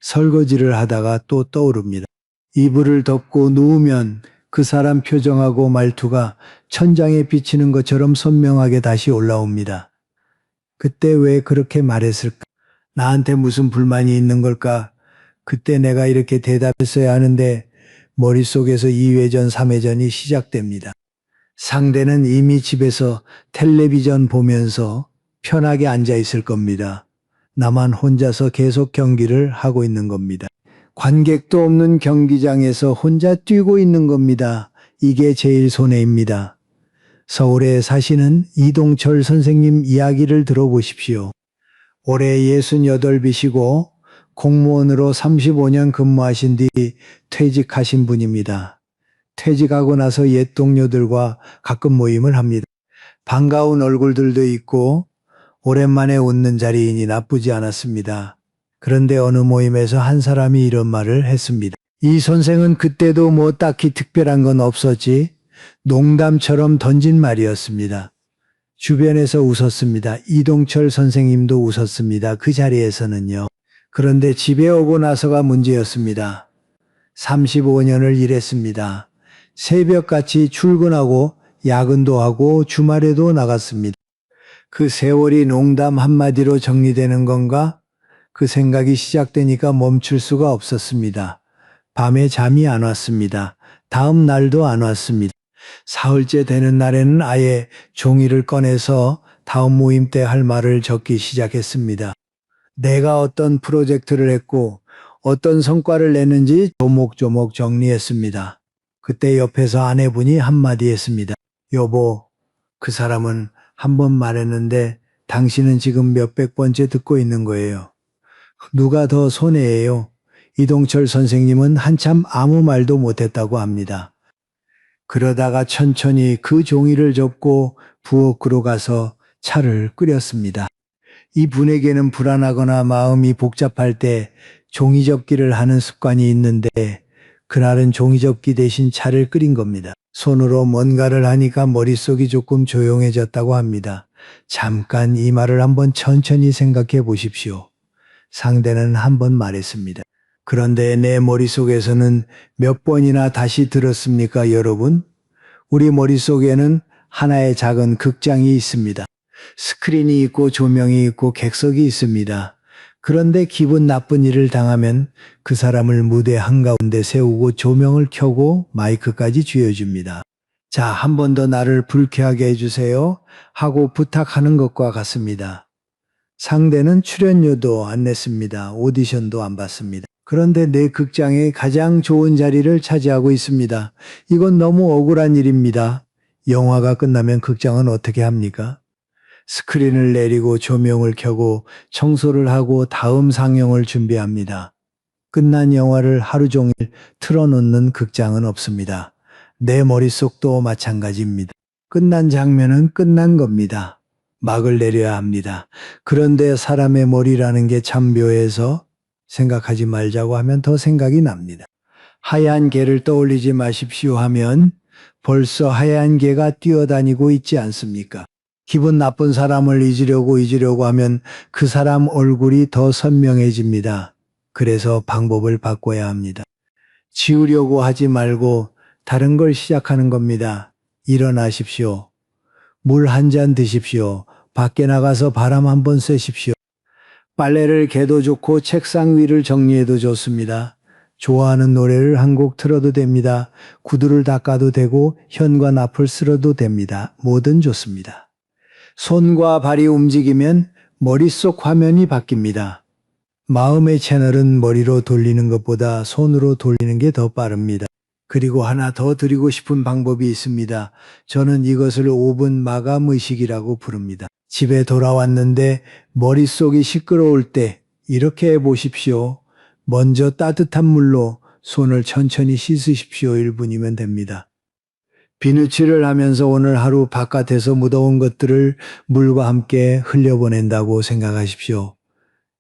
설거지를 하다가 또 떠오릅니다. 이불을 덮고 누우면 그 사람 표정하고 말투가 천장에 비치는 것처럼 선명하게 다시 올라옵니다. 그때 왜 그렇게 말했을까? 나한테 무슨 불만이 있는 걸까? 그때 내가 이렇게 대답했어야 하는데 머릿속에서 2회전, 3회전이 시작됩니다. 상대는 이미 집에서 텔레비전 보면서 편하게 앉아 있을 겁니다. 나만 혼자서 계속 경기를 하고 있는 겁니다. 관객도 없는 경기장에서 혼자 뛰고 있는 겁니다. 이게 제일 손해입니다. 서울에 사시는 이동철 선생님 이야기를 들어보십시오. 올해 68이시고 공무원으로 35년 근무하신 뒤 퇴직하신 분입니다. 퇴직하고 나서 옛 동료들과 가끔 모임을 합니다. 반가운 얼굴들도 있고 오랜만에 웃는 자리이니 나쁘지 않았습니다. 그런데 어느 모임에서 한 사람이 이런 말을 했습니다. 이 선생은 그때도 뭐 딱히 특별한 건 없었지 농담처럼 던진 말이었습니다. 주변에서 웃었습니다. 이동철 선생님도 웃었습니다. 그 자리에서는요. 그런데 집에 오고 나서가 문제였습니다. 35년을 일했습니다. 새벽같이 출근하고 야근도 하고 주말에도 나갔습니다. 그 세월이 농담 한마디로 정리되는 건가? 그 생각이 시작되니까 멈출 수가 없었습니다. 밤에 잠이 안 왔습니다. 다음 날도 안 왔습니다. 사흘째 되는 날에는 아예 종이를 꺼내서 다음 모임 때 할 말을 적기 시작했습니다. 내가 어떤 프로젝트를 했고 어떤 성과를 냈는지 조목조목 정리했습니다. 그때 옆에서 아내분이 한마디 했습니다. 여보, 그 사람은 한 번 말했는데 당신은 지금 몇백 번째 듣고 있는 거예요. 누가 더 손해예요? 이동철 선생님은 한참 아무 말도 못했다고 합니다. 그러다가 천천히 그 종이를 접고 부엌으로 가서 차를 끓였습니다. 이분에게는 불안하거나 마음이 복잡할 때 종이접기를 하는 습관이 있는데 그날은 종이접기 대신 차를 끓인 겁니다. 손으로 뭔가를 하니까 머릿속이 조금 조용해졌다고 합니다. 잠깐 이 말을 한번 천천히 생각해 보십시오. 상대는 한번 말했습니다. 그런데 내 머릿속에서는 몇 번이나 다시 들었습니까, 여러분? 우리 머릿속에는 하나의 작은 극장이 있습니다. 스크린이 있고 조명이 있고 객석이 있습니다. 그런데 기분 나쁜 일을 당하면 그 사람을 무대 한가운데 세우고 조명을 켜고 마이크까지 쥐어줍니다. 자, 한 번 더 나를 불쾌하게 해주세요 하고 부탁하는 것과 같습니다. 상대는 출연료도 안 냈습니다. 오디션도 안 받습니다. 그런데 내 극장의 가장 좋은 자리를 차지하고 있습니다. 이건 너무 억울한 일입니다. 영화가 끝나면 극장은 어떻게 합니까? 스크린을 내리고 조명을 켜고 청소를 하고 다음 상영을 준비합니다. 끝난 영화를 하루 종일 틀어놓는 극장은 없습니다. 내 머릿속도 마찬가지입니다. 끝난 장면은 끝난 겁니다. 막을 내려야 합니다. 그런데 사람의 머리라는 게 참 묘해서 생각하지 말자고 하면 더 생각이 납니다. 하얀 개를 떠올리지 마십시오 하면 벌써 하얀 개가 뛰어다니고 있지 않습니까? 기분 나쁜 사람을 잊으려고 하면 그 사람 얼굴이 더 선명해집니다. 그래서 방법을 바꿔야 합니다. 지우려고 하지 말고 다른 걸 시작하는 겁니다. 일어나십시오. 물 한 잔 드십시오. 밖에 나가서 바람 한번 쐬십시오. 빨래를 개도 좋고 책상 위를 정리해도 좋습니다. 좋아하는 노래를 한 곡 틀어도 됩니다. 구두를 닦아도 되고 현관 앞을 쓸어도 됩니다. 뭐든 좋습니다. 손과 발이 움직이면 머릿속 화면이 바뀝니다. 마음의 채널은 머리로 돌리는 것보다 손으로 돌리는 게 더 빠릅니다. 그리고 하나 더 드리고 싶은 방법이 있습니다. 저는 이것을 5분 마감 의식이라고 부릅니다. 집에 돌아왔는데 머릿속이 시끄러울 때 이렇게 해보십시오. 먼저 따뜻한 물로 손을 천천히 씻으십시오. 1분이면 됩니다. 비누칠을 하면서 오늘 하루 바깥에서 묻어온 것들을 물과 함께 흘려보낸다고 생각하십시오.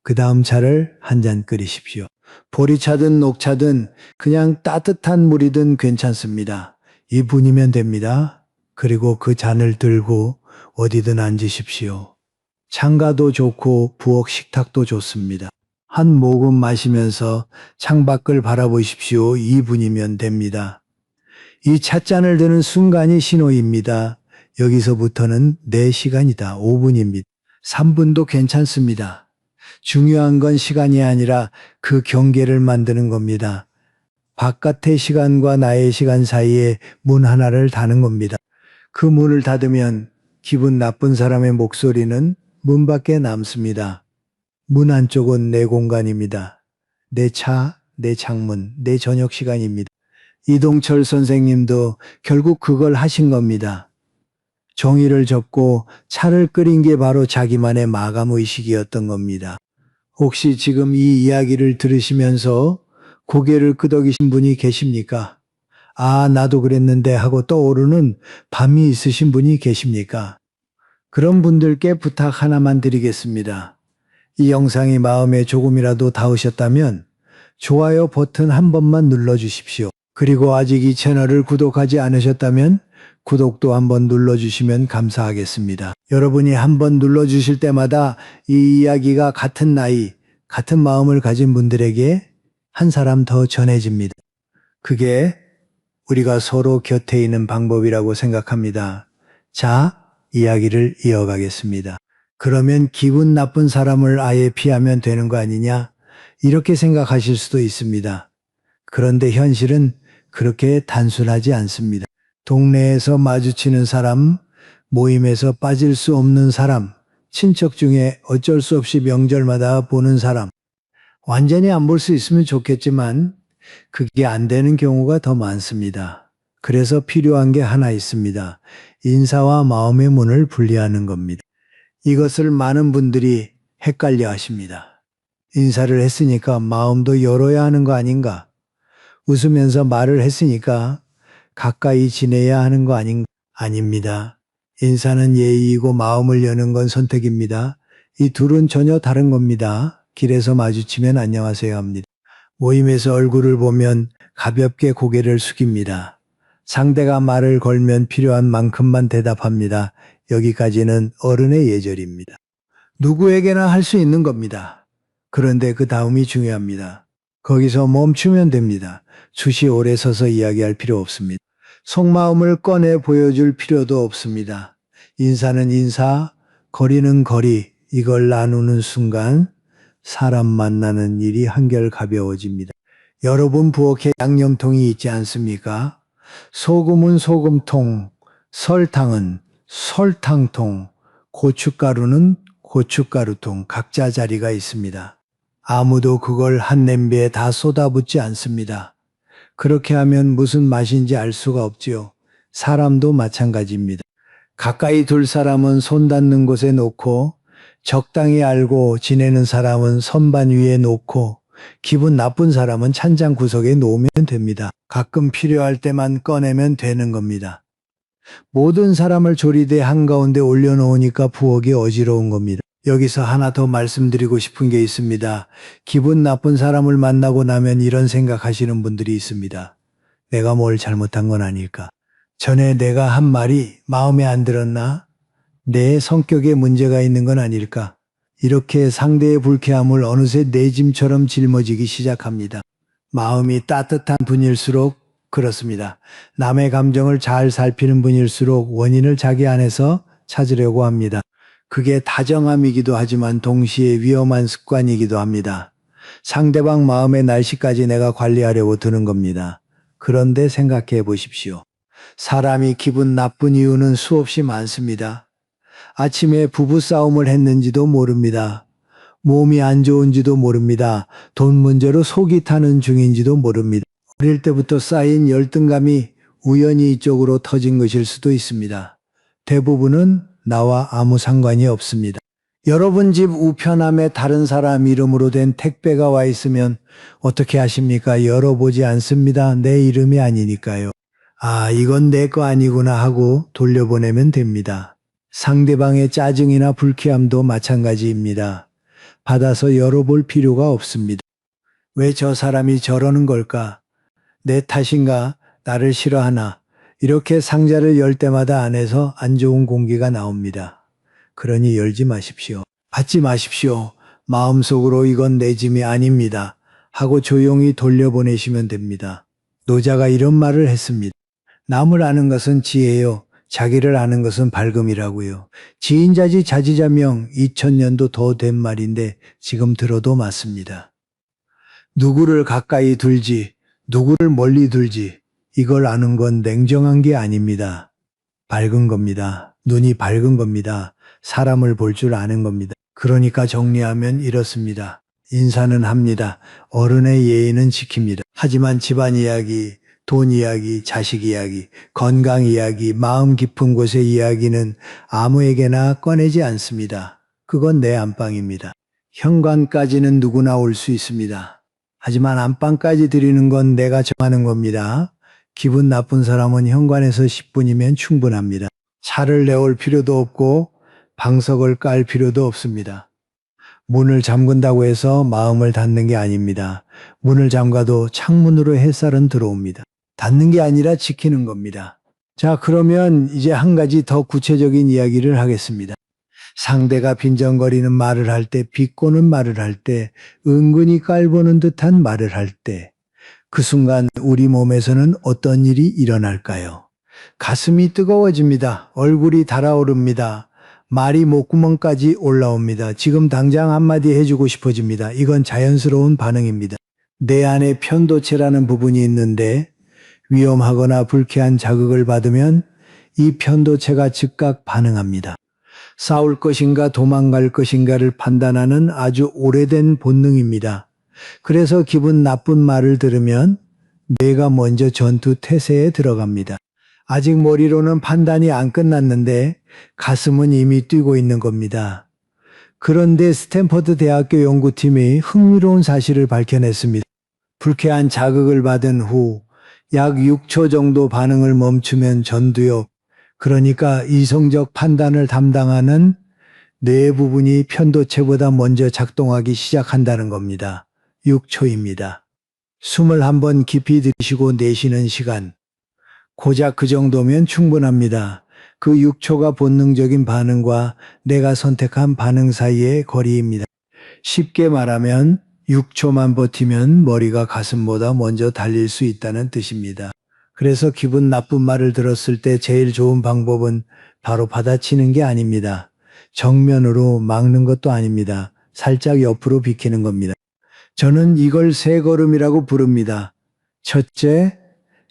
그 다음 차를 한 잔 끓이십시오. 보리차든 녹차든 그냥 따뜻한 물이든 괜찮습니다. 2분이면 됩니다. 그리고 그 잔을 들고 어디든 앉으십시오. 창가도 좋고 부엌 식탁도 좋습니다. 한 모금 마시면서 창밖을 바라보십시오. 2분이면 됩니다. 이 찻잔을 드는 순간이 신호입니다. 여기서부터는 내 시간이다. 5분입니다. 3분도 괜찮습니다. 중요한 건 시간이 아니라 그 경계를 만드는 겁니다. 바깥의 시간과 나의 시간 사이에 문 하나를 다는 겁니다. 그 문을 닫으면 기분 나쁜 사람의 목소리는 문 밖에 남습니다. 문 안쪽은 내 공간입니다. 내 차, 내 창문, 내 저녁 시간입니다. 이동철 선생님도 결국 그걸 하신 겁니다. 종이를 접고 차를 끓인 게 바로 자기만의 마감의식이었던 겁니다. 혹시 지금 이 이야기를 들으시면서 고개를 끄덕이신 분이 계십니까? 아, 나도 그랬는데 하고 떠오르는 밤이 있으신 분이 계십니까? 그런 분들께 부탁 하나만 드리겠습니다. 이 영상이 마음에 조금이라도 닿으셨다면 좋아요 버튼 한 번만 눌러주십시오. 그리고 아직 이 채널을 구독하지 않으셨다면 구독도 한번 눌러주시면 감사하겠습니다. 여러분이 한번 눌러주실 때마다 이 이야기가 같은 나이, 같은 마음을 가진 분들에게 한 사람 더 전해집니다. 그게 우리가 서로 곁에 있는 방법이라고 생각합니다. 자, 이야기를 이어가겠습니다. 그러면 기분 나쁜 사람을 아예 피하면 되는 거 아니냐? 이렇게 생각하실 수도 있습니다. 그런데 현실은 그렇게 단순하지 않습니다. 동네에서 마주치는 사람, 모임에서 빠질 수 없는 사람, 친척 중에 어쩔 수 없이 명절마다 보는 사람. 완전히 안 볼 수 있으면 좋겠지만 그게 안 되는 경우가 더 많습니다. 그래서 필요한 게 하나 있습니다. 인사와 마음의 문을 분리하는 겁니다. 이것을 많은 분들이 헷갈려 하십니다. 인사를 했으니까 마음도 열어야 하는 거 아닌가? 웃으면서 말을 했으니까 가까이 지내야 하는 거 아닙니다. 인사는 예의이고 마음을 여는 건 선택입니다. 이 둘은 전혀 다른 겁니다. 길에서 마주치면 안녕하세요 합니다. 모임에서 얼굴을 보면 가볍게 고개를 숙입니다. 상대가 말을 걸면 필요한 만큼만 대답합니다. 여기까지는 어른의 예절입니다. 누구에게나 할 수 있는 겁니다. 그런데 그 다음이 중요합니다. 거기서 멈추면 됩니다. 숱이 오래 서서 이야기할 필요 없습니다. 속마음을 꺼내 보여줄 필요도 없습니다. 인사는 인사, 거리는 거리, 이걸 나누는 순간 사람 만나는 일이 한결 가벼워집니다. 여러분 부엌에 양념통이 있지 않습니까? 소금은 소금통, 설탕은 설탕통, 고춧가루는 고춧가루통, 각자 자리가 있습니다. 아무도 그걸 한 냄비에 다 쏟아붓지 않습니다. 그렇게 하면 무슨 맛인지 알 수가 없지요. 사람도 마찬가지입니다. 가까이 둘 사람은 손 닿는 곳에 놓고 적당히 알고 지내는 사람은 선반 위에 놓고 기분 나쁜 사람은 찬장 구석에 놓으면 됩니다. 가끔 필요할 때만 꺼내면 되는 겁니다. 모든 사람을 조리대 한가운데 올려놓으니까 부엌이 어지러운 겁니다. 여기서 하나 더 말씀드리고 싶은 게 있습니다. 기분 나쁜 사람을 만나고 나면 이런 생각하시는 분들이 있습니다. 내가 뭘 잘못한 건 아닐까? 전에 내가 한 말이 마음에 안 들었나? 내 성격에 문제가 있는 건 아닐까? 이렇게 상대의 불쾌함을 어느새 내 짐처럼 짊어지기 시작합니다. 마음이 따뜻한 분일수록 그렇습니다. 남의 감정을 잘 살피는 분일수록 원인을 자기 안에서 찾으려고 합니다. 그게 다정함이기도 하지만 동시에 위험한 습관이기도 합니다. 상대방 마음의 날씨까지 내가 관리하려고 드는 겁니다. 그런데 생각해 보십시오. 사람이 기분 나쁜 이유는 수없이 많습니다. 아침에 부부싸움을 했는지도 모릅니다. 몸이 안 좋은지도 모릅니다. 돈 문제로 속이 타는 중인지도 모릅니다. 어릴 때부터 쌓인 열등감이 우연히 이쪽으로 터진 것일 수도 있습니다. 대부분은 나와 아무 상관이 없습니다. 여러분 집 우편함에 다른 사람 이름으로 된 택배가 와 있으면 어떻게 하십니까? 열어보지 않습니다. 내 이름이 아니니까요. 아, 이건 내 거 아니구나 하고 돌려보내면 됩니다. 상대방의 짜증이나 불쾌함도 마찬가지입니다. 받아서 열어볼 필요가 없습니다. 왜 저 사람이 저러는 걸까? 내 탓인가? 나를 싫어하나? 이렇게 상자를 열 때마다 안에서 안 좋은 공기가 나옵니다. 그러니 열지 마십시오. 받지 마십시오. 마음속으로 이건 내 짐이 아닙니다. 하고 조용히 돌려보내시면 됩니다. 노자가 이런 말을 했습니다. 남을 아는 것은 지혜요. 자기를 아는 것은 밝음이라고요. 지인자지 자지자명 2000년도 더 된 말인데 지금 들어도 맞습니다. 누구를 가까이 둘지 누구를 멀리 둘지 이걸 아는 건 냉정한 게 아닙니다. 밝은 겁니다. 눈이 밝은 겁니다. 사람을 볼 줄 아는 겁니다. 그러니까 정리하면 이렇습니다. 인사는 합니다. 어른의 예의는 지킵니다. 하지만 집안 이야기, 돈 이야기, 자식 이야기, 건강 이야기, 마음 깊은 곳의 이야기는 아무에게나 꺼내지 않습니다. 그건 내 안방입니다. 현관까지는 누구나 올 수 있습니다. 하지만 안방까지 드리는 건 내가 정하는 겁니다. 기분 나쁜 사람은 현관에서 10분이면 충분합니다. 차를 내올 필요도 없고 방석을 깔 필요도 없습니다. 문을 잠근다고 해서 마음을 닫는 게 아닙니다. 문을 잠가도 창문으로 햇살은 들어옵니다. 닫는 게 아니라 지키는 겁니다. 자, 그러면 이제 한 가지 더 구체적인 이야기를 하겠습니다. 상대가 빈정거리는 말을 할 때, 비꼬는 말을 할 때, 은근히 깔보는 듯한 말을 할 때, 그 순간 우리 몸에서는 어떤 일이 일어날까요? 가슴이 뜨거워집니다. 얼굴이 달아오릅니다. 말이 목구멍까지 올라옵니다. 지금 당장 한마디 해주고 싶어집니다. 이건 자연스러운 반응입니다. 내 안에 편도체라는 부분이 있는데 위험하거나 불쾌한 자극을 받으면 이 편도체가 즉각 반응합니다. 싸울 것인가 도망갈 것인가를 판단하는 아주 오래된 본능입니다. 그래서 기분 나쁜 말을 들으면 뇌가 먼저 전투 태세에 들어갑니다. 아직 머리로는 판단이 안 끝났는데 가슴은 이미 뛰고 있는 겁니다. 그런데 스탠퍼드 대학교 연구팀이 흥미로운 사실을 밝혀냈습니다. 불쾌한 자극을 받은 후 약 6초 정도 반응을 멈추면 전두엽, 그러니까 이성적 판단을 담당하는 뇌 부분이 편도체보다 먼저 작동하기 시작한다는 겁니다. 6초입니다. 숨을 한번 깊이 들이쉬고 내쉬는 시간. 고작 그 정도면 충분합니다. 그 6초가 본능적인 반응과 내가 선택한 반응 사이의 거리입니다. 쉽게 말하면 6초만 버티면 머리가 가슴보다 먼저 달릴 수 있다는 뜻입니다. 그래서 기분 나쁜 말을 들었을 때 제일 좋은 방법은 바로 받아치는 게 아닙니다. 정면으로 막는 것도 아닙니다. 살짝 옆으로 비키는 겁니다. 저는 이걸 세 걸음이라고 부릅니다. 첫째,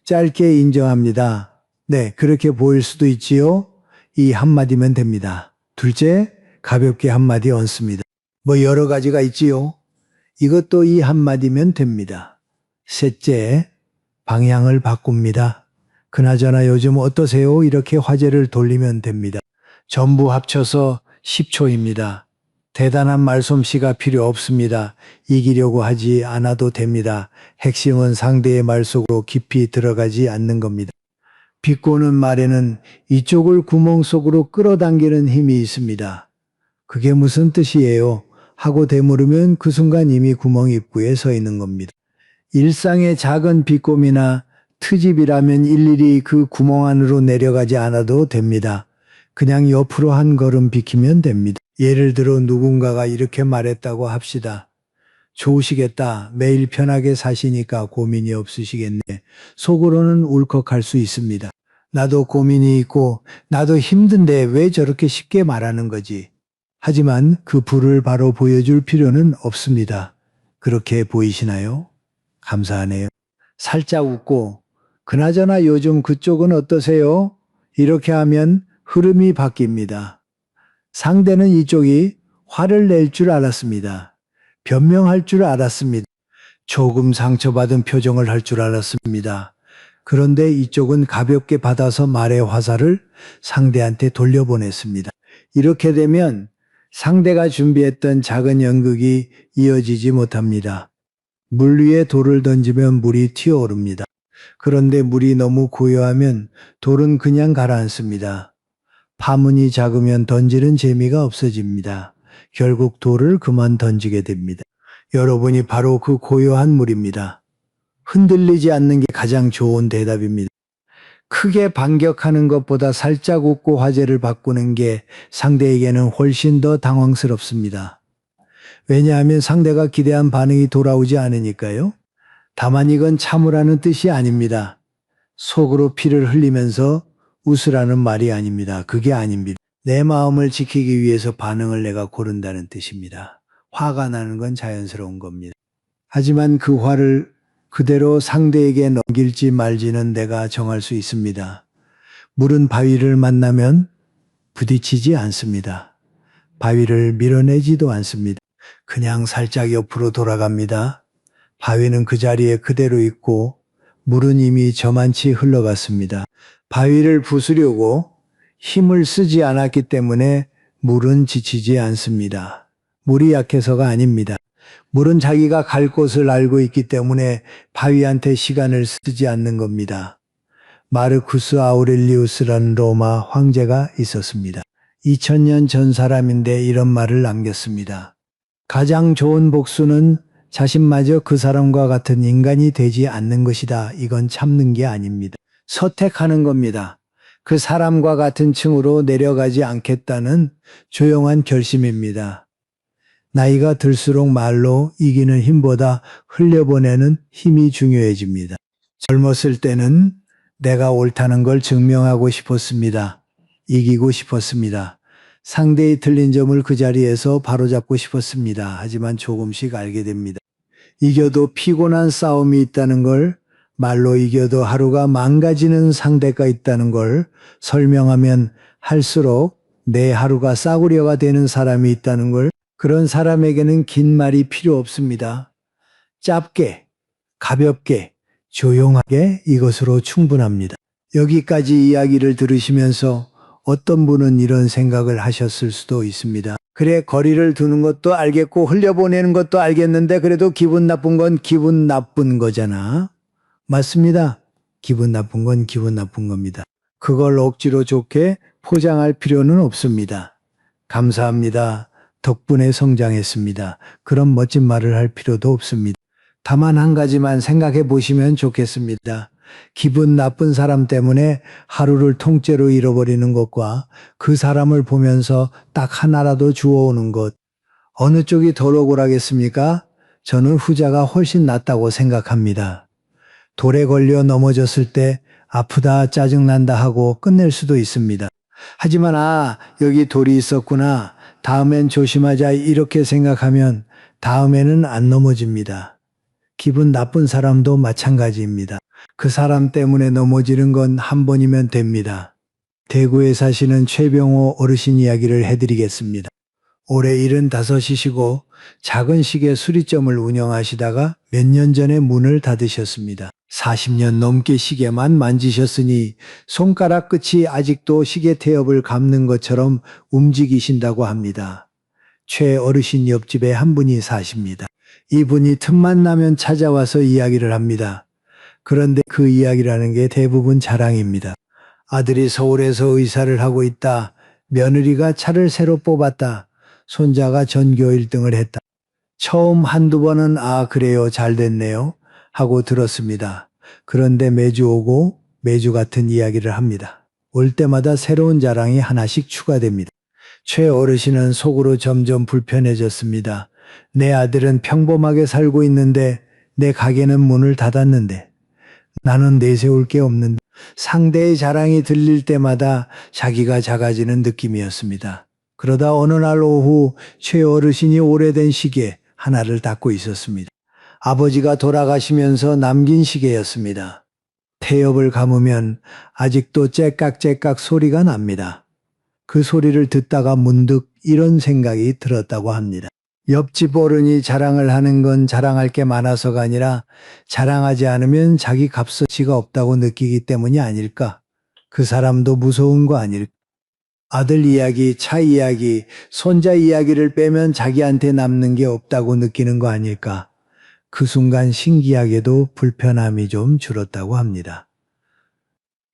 짧게 인정합니다. 네, 그렇게 보일 수도 있지요. 이 한마디면 됩니다. 둘째, 가볍게 한마디 얹습니다. 뭐 여러 가지가 있지요. 이것도 이 한마디면 됩니다. 셋째, 방향을 바꿉니다. 그나저나 요즘 어떠세요? 이렇게 화제를 돌리면 됩니다. 전부 합쳐서 10초입니다. 대단한 말솜씨가 필요 없습니다. 이기려고 하지 않아도 됩니다. 핵심은 상대의 말 속으로 깊이 들어가지 않는 겁니다. 비꼬는 말에는 이쪽을 구멍 속으로 끌어당기는 힘이 있습니다. 그게 무슨 뜻이에요? 하고 되물으면 그 순간 이미 구멍 입구에 서 있는 겁니다. 일상의 작은 비꼼이나 트집이라면 일일이 그 구멍 안으로 내려가지 않아도 됩니다. 그냥 옆으로 한 걸음 비키면 됩니다. 예를 들어 누군가가 이렇게 말했다고 합시다. 좋으시겠다. 매일 편하게 사시니까 고민이 없으시겠네. 속으로는 울컥할 수 있습니다. 나도 고민이 있고 나도 힘든데 왜 저렇게 쉽게 말하는 거지? 하지만 그 불을 바로 보여줄 필요는 없습니다. 그렇게 보이시나요? 감사하네요. 살짝 웃고 그나저나 요즘 그쪽은 어떠세요? 이렇게 하면 흐름이 바뀝니다. 상대는 이쪽이 화를 낼 줄 알았습니다. 변명할 줄 알았습니다. 조금 상처받은 표정을 할 줄 알았습니다. 그런데 이쪽은 가볍게 받아서 말의 화살을 상대한테 돌려보냈습니다. 이렇게 되면 상대가 준비했던 작은 연극이 이어지지 못합니다. 물 위에 돌을 던지면 물이 튀어오릅니다. 그런데 물이 너무 고요하면 돌은 그냥 가라앉습니다. 파문이 작으면 던지는 재미가 없어집니다. 결국 돌을 그만 던지게 됩니다. 여러분이 바로 그 고요한 물입니다. 흔들리지 않는 게 가장 좋은 대답입니다. 크게 반격하는 것보다 살짝 웃고 화제를 바꾸는 게 상대에게는 훨씬 더 당황스럽습니다. 왜냐하면 상대가 기대한 반응이 돌아오지 않으니까요. 다만 이건 참으라는 뜻이 아닙니다. 속으로 피를 흘리면서 웃으라는 말이 아닙니다. 그게 아닙니다. 내 마음을 지키기 위해서 반응을 내가 고른다는 뜻입니다. 화가 나는 건 자연스러운 겁니다. 하지만 그 화를 그대로 상대에게 넘길지 말지는 내가 정할 수 있습니다. 물은 바위를 만나면 부딪히지 않습니다. 바위를 밀어내지도 않습니다. 그냥 살짝 옆으로 돌아갑니다. 바위는 그 자리에 그대로 있고 물은 이미 저만치 흘러갔습니다. 바위를 부수려고 힘을 쓰지 않았기 때문에 물은 지치지 않습니다. 물이 약해서가 아닙니다. 물은 자기가 갈 곳을 알고 있기 때문에 바위한테 시간을 쓰지 않는 겁니다. 마르쿠스 아우렐리우스라는 로마 황제가 있었습니다. 2000년 전 사람인데 이런 말을 남겼습니다. 가장 좋은 복수는 자신마저 그 사람과 같은 인간이 되지 않는 것이다. 이건 참는 게 아닙니다. 선택하는 겁니다. 그 사람과 같은 층으로 내려가지 않겠다는 조용한 결심입니다. 나이가 들수록 말로 이기는 힘보다 흘려보내는 힘이 중요해집니다. 젊었을 때는 내가 옳다는 걸 증명하고 싶었습니다. 이기고 싶었습니다. 상대의 틀린 점을 그 자리에서 바로잡고 싶었습니다. 하지만 조금씩 알게 됩니다. 이겨도 피곤한 싸움이 있다는 걸, 말로 이겨도 하루가 망가지는 상대가 있다는 걸 설명하면 할수록 내 하루가 싸구려가 되는 사람이 있다는 걸, 그런 사람에게는 긴 말이 필요 없습니다. 짧게, 가볍게, 조용하게 이것으로 충분합니다. 여기까지 이야기를 들으시면서 어떤 분은 이런 생각을 하셨을 수도 있습니다. 그래, 거리를 두는 것도 알겠고 흘려보내는 것도 알겠는데 그래도 기분 나쁜 건 기분 나쁜 거잖아. 맞습니다. 기분 나쁜 건 기분 나쁜 겁니다. 그걸 억지로 좋게 포장할 필요는 없습니다. 감사합니다. 덕분에 성장했습니다. 그런 멋진 말을 할 필요도 없습니다. 다만 한 가지만 생각해 보시면 좋겠습니다. 기분 나쁜 사람 때문에 하루를 통째로 잃어버리는 것과 그 사람을 보면서 딱 하나라도 주워오는 것, 어느 쪽이 덜 억울하겠습니까? 저는 후자가 훨씬 낫다고 생각합니다. 돌에 걸려 넘어졌을 때 아프다 짜증난다 하고 끝낼 수도 있습니다. 하지만 여기 돌이 있었구나, 다음엔 조심하자 이렇게 생각하면 다음에는 안 넘어집니다. 기분 나쁜 사람도 마찬가지입니다. 그 사람 때문에 넘어지는 건 한 번이면 됩니다. 대구에 사시는 최병호 어르신 이야기를 해드리겠습니다. 올해 75이시고 작은 시계 수리점을 운영하시다가 몇 년 전에 문을 닫으셨습니다. 40년 넘게 시계만 만지셨으니 손가락 끝이 아직도 시계 태엽을 감는 것처럼 움직이신다고 합니다. 최 어르신 옆집에 한 분이 사십니다. 이분이 틈만 나면 찾아와서 이야기를 합니다. 그런데 그 이야기라는 게 대부분 자랑입니다. 아들이 서울에서 의사를 하고 있다. 며느리가 차를 새로 뽑았다. 손자가 전교 1등을 했다. 처음 한두 번은 그래요, 잘 됐네요 하고 들었습니다. 그런데 매주 오고 매주 같은 이야기를 합니다. 올 때마다 새로운 자랑이 하나씩 추가됩니다. 최 어르신은 속으로 점점 불편해졌습니다. 내 아들은 평범하게 살고 있는데 내 가게는 문을 닫았는데 나는 내세울 게 없는데, 상대의 자랑이 들릴 때마다 자기가 작아지는 느낌이었습니다. 그러다 어느 날 오후 최 어르신이 오래된 시계 하나를 닦고 있었습니다. 아버지가 돌아가시면서 남긴 시계였습니다. 태엽을 감으면 아직도 째깍째깍 소리가 납니다. 그 소리를 듣다가 문득 이런 생각이 들었다고 합니다. 옆집 어른이 자랑을 하는 건 자랑할 게 많아서가 아니라 자랑하지 않으면 자기 값어치가 없다고 느끼기 때문이 아닐까? 그 사람도 무서운 거 아닐까? 아들 이야기, 차 이야기, 손자 이야기를 빼면 자기한테 남는 게 없다고 느끼는 거 아닐까? 그 순간 신기하게도 불편함이 좀 줄었다고 합니다.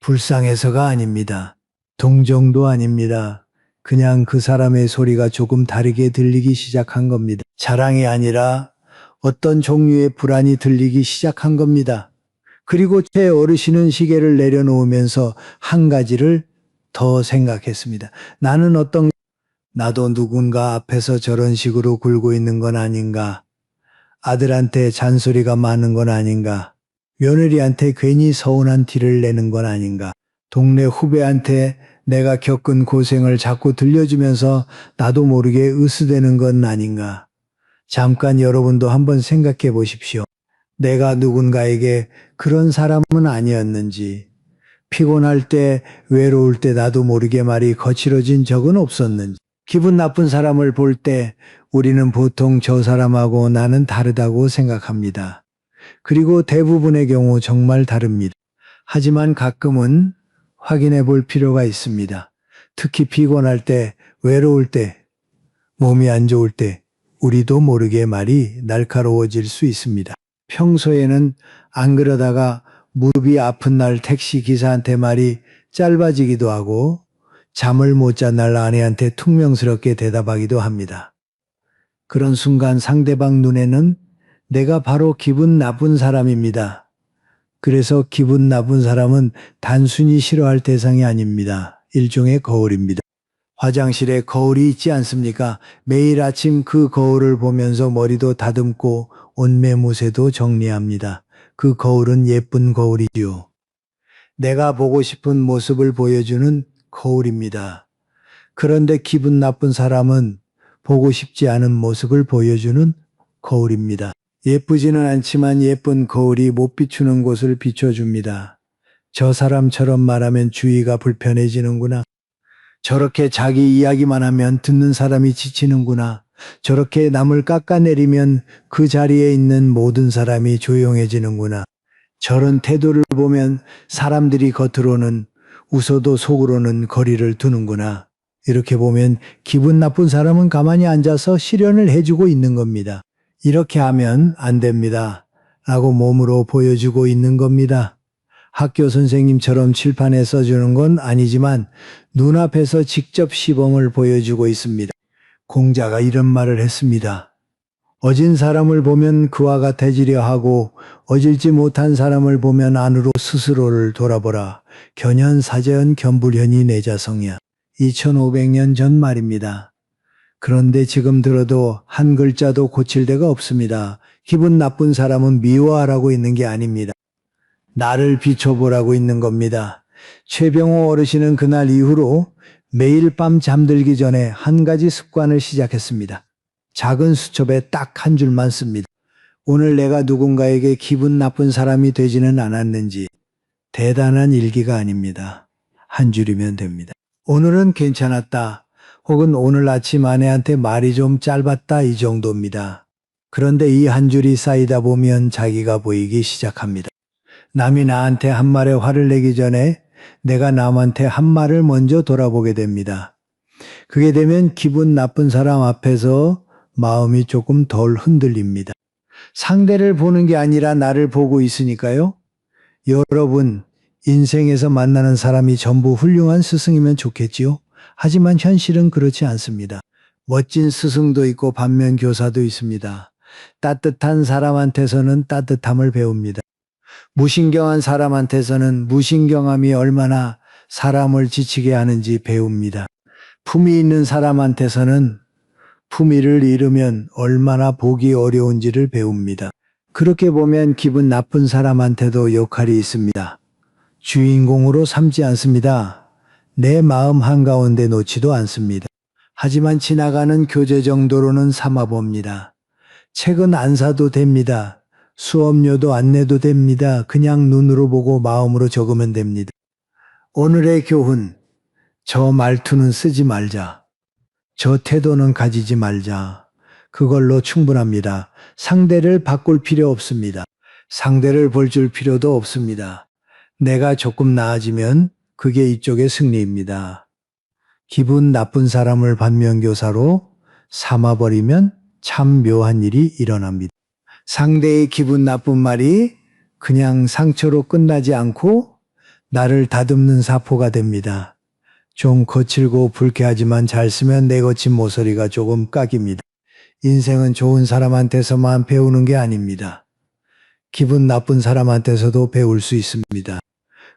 불쌍해서가 아닙니다. 동정도 아닙니다. 그냥 그 사람의 소리가 조금 다르게 들리기 시작한 겁니다. 자랑이 아니라 어떤 종류의 불안이 들리기 시작한 겁니다. 그리고 제 어르신은 시계를 내려놓으면서 한 가지를 더 생각했습니다. 나도 누군가 앞에서 저런 식으로 굴고 있는 건 아닌가? 아들한테 잔소리가 많은 건 아닌가? 며느리한테 괜히 서운한 티를 내는 건 아닌가? 동네 후배한테 내가 겪은 고생을 자꾸 들려주면서 나도 모르게 으스대는 건 아닌가? 잠깐 여러분도 한번 생각해 보십시오. 내가 누군가에게 그런 사람은 아니었는지, 피곤할 때, 외로울 때 나도 모르게 말이 거칠어진 적은 없었는지, 기분 나쁜 사람을 볼 때 우리는 보통 저 사람하고 나는 다르다고 생각합니다. 그리고 대부분의 경우 정말 다릅니다. 하지만 가끔은 확인해 볼 필요가 있습니다. 특히 피곤할 때, 외로울 때, 몸이 안 좋을 때, 우리도 모르게 말이 날카로워질 수 있습니다. 평소에는 안 그러다가 무릎이 아픈 날 택시 기사한테 말이 짧아지기도 하고 잠을 못 잔 날 아내한테 퉁명스럽게 대답하기도 합니다. 그런 순간 상대방 눈에는 내가 바로 기분 나쁜 사람입니다. 그래서 기분 나쁜 사람은 단순히 싫어할 대상이 아닙니다. 일종의 거울입니다. 화장실에 거울이 있지 않습니까? 매일 아침 그 거울을 보면서 머리도 다듬고 옷매무새도 정리합니다. 그 거울은 예쁜 거울이지요. 내가 보고 싶은 모습을 보여주는 거울입니다. 그런데 기분 나쁜 사람은 보고 싶지 않은 모습을 보여주는 거울입니다. 예쁘지는 않지만 예쁜 거울이 못 비추는 곳을 비춰줍니다. 저 사람처럼 말하면 주의가 불편해지는구나. 저렇게 자기 이야기만 하면 듣는 사람이 지치는구나. 저렇게 남을 깎아내리면 그 자리에 있는 모든 사람이 조용해지는구나. 저런 태도를 보면 사람들이 겉으로는 웃어도 속으로는 거리를 두는구나. 이렇게 보면 기분 나쁜 사람은 가만히 앉아서 실현을 해주고 있는 겁니다. 이렇게 하면 안 됩니다. 라고 몸으로 보여주고 있는 겁니다. 학교 선생님처럼 칠판에 써주는 건 아니지만 눈앞에서 직접 시범을 보여주고 있습니다. 공자가 이런 말을 했습니다. 어진 사람을 보면 그와 같아지려 하고 어질지 못한 사람을 보면 안으로 스스로를 돌아보라. 견현사재현 견불현이 내 자성이야. 2500년 전 말입니다. 그런데 지금 들어도 한 글자도 고칠 데가 없습니다. 기분 나쁜 사람은 미워하라고 있는 게 아닙니다. 나를 비춰보라고 있는 겁니다. 최병호 어르신은 그날 이후로 매일 밤 잠들기 전에 한 가지 습관을 시작했습니다. 작은 수첩에 딱 한 줄만 씁니다. 오늘 내가 누군가에게 기분 나쁜 사람이 되지는 않았는지. 대단한 일기가 아닙니다. 한 줄이면 됩니다. 오늘은 괜찮았다. 혹은 오늘 아침 아내한테 말이 좀 짧았다 이 정도입니다. 그런데 이 한 줄이 쌓이다 보면 자기가 보이기 시작합니다. 남이 나한테 한 말에 화를 내기 전에 내가 남한테 한 말을 먼저 돌아보게 됩니다. 그게 되면 기분 나쁜 사람 앞에서 마음이 조금 덜 흔들립니다. 상대를 보는 게 아니라 나를 보고 있으니까요. 여러분, 인생에서 만나는 사람이 전부 훌륭한 스승이면 좋겠지요. 하지만 현실은 그렇지 않습니다. 멋진 스승도 있고 반면 교사도 있습니다. 따뜻한 사람한테서는 따뜻함을 배웁니다. 무신경한 사람한테서는 무신경함이 얼마나 사람을 지치게 하는지 배웁니다. 품위 있는 사람한테서는 품위를 잃으면 얼마나 보기 어려운지를 배웁니다. 그렇게 보면 기분 나쁜 사람한테도 역할이 있습니다. 주인공으로 삼지 않습니다. 내 마음 한가운데 놓지도 않습니다. 하지만 지나가는 교재 정도로는 삼아봅니다. 책은 안 사도 됩니다. 수업료도 안 내도 됩니다. 그냥 눈으로 보고 마음으로 적으면 됩니다. 오늘의 교훈, 저 말투는 쓰지 말자. 저 태도는 가지지 말자. 그걸로 충분합니다. 상대를 바꿀 필요 없습니다. 상대를 볼 줄 필요도 없습니다. 내가 조금 나아지면 그게 이쪽의 승리입니다. 기분 나쁜 사람을 반면교사로 삼아버리면 참 묘한 일이 일어납니다. 상대의 기분 나쁜 말이 그냥 상처로 끝나지 않고 나를 다듬는 사포가 됩니다. 좀 거칠고 불쾌하지만 잘 쓰면 내 거친 모서리가 조금 깍입니다. 인생은 좋은 사람한테서만 배우는 게 아닙니다. 기분 나쁜 사람한테서도 배울 수 있습니다.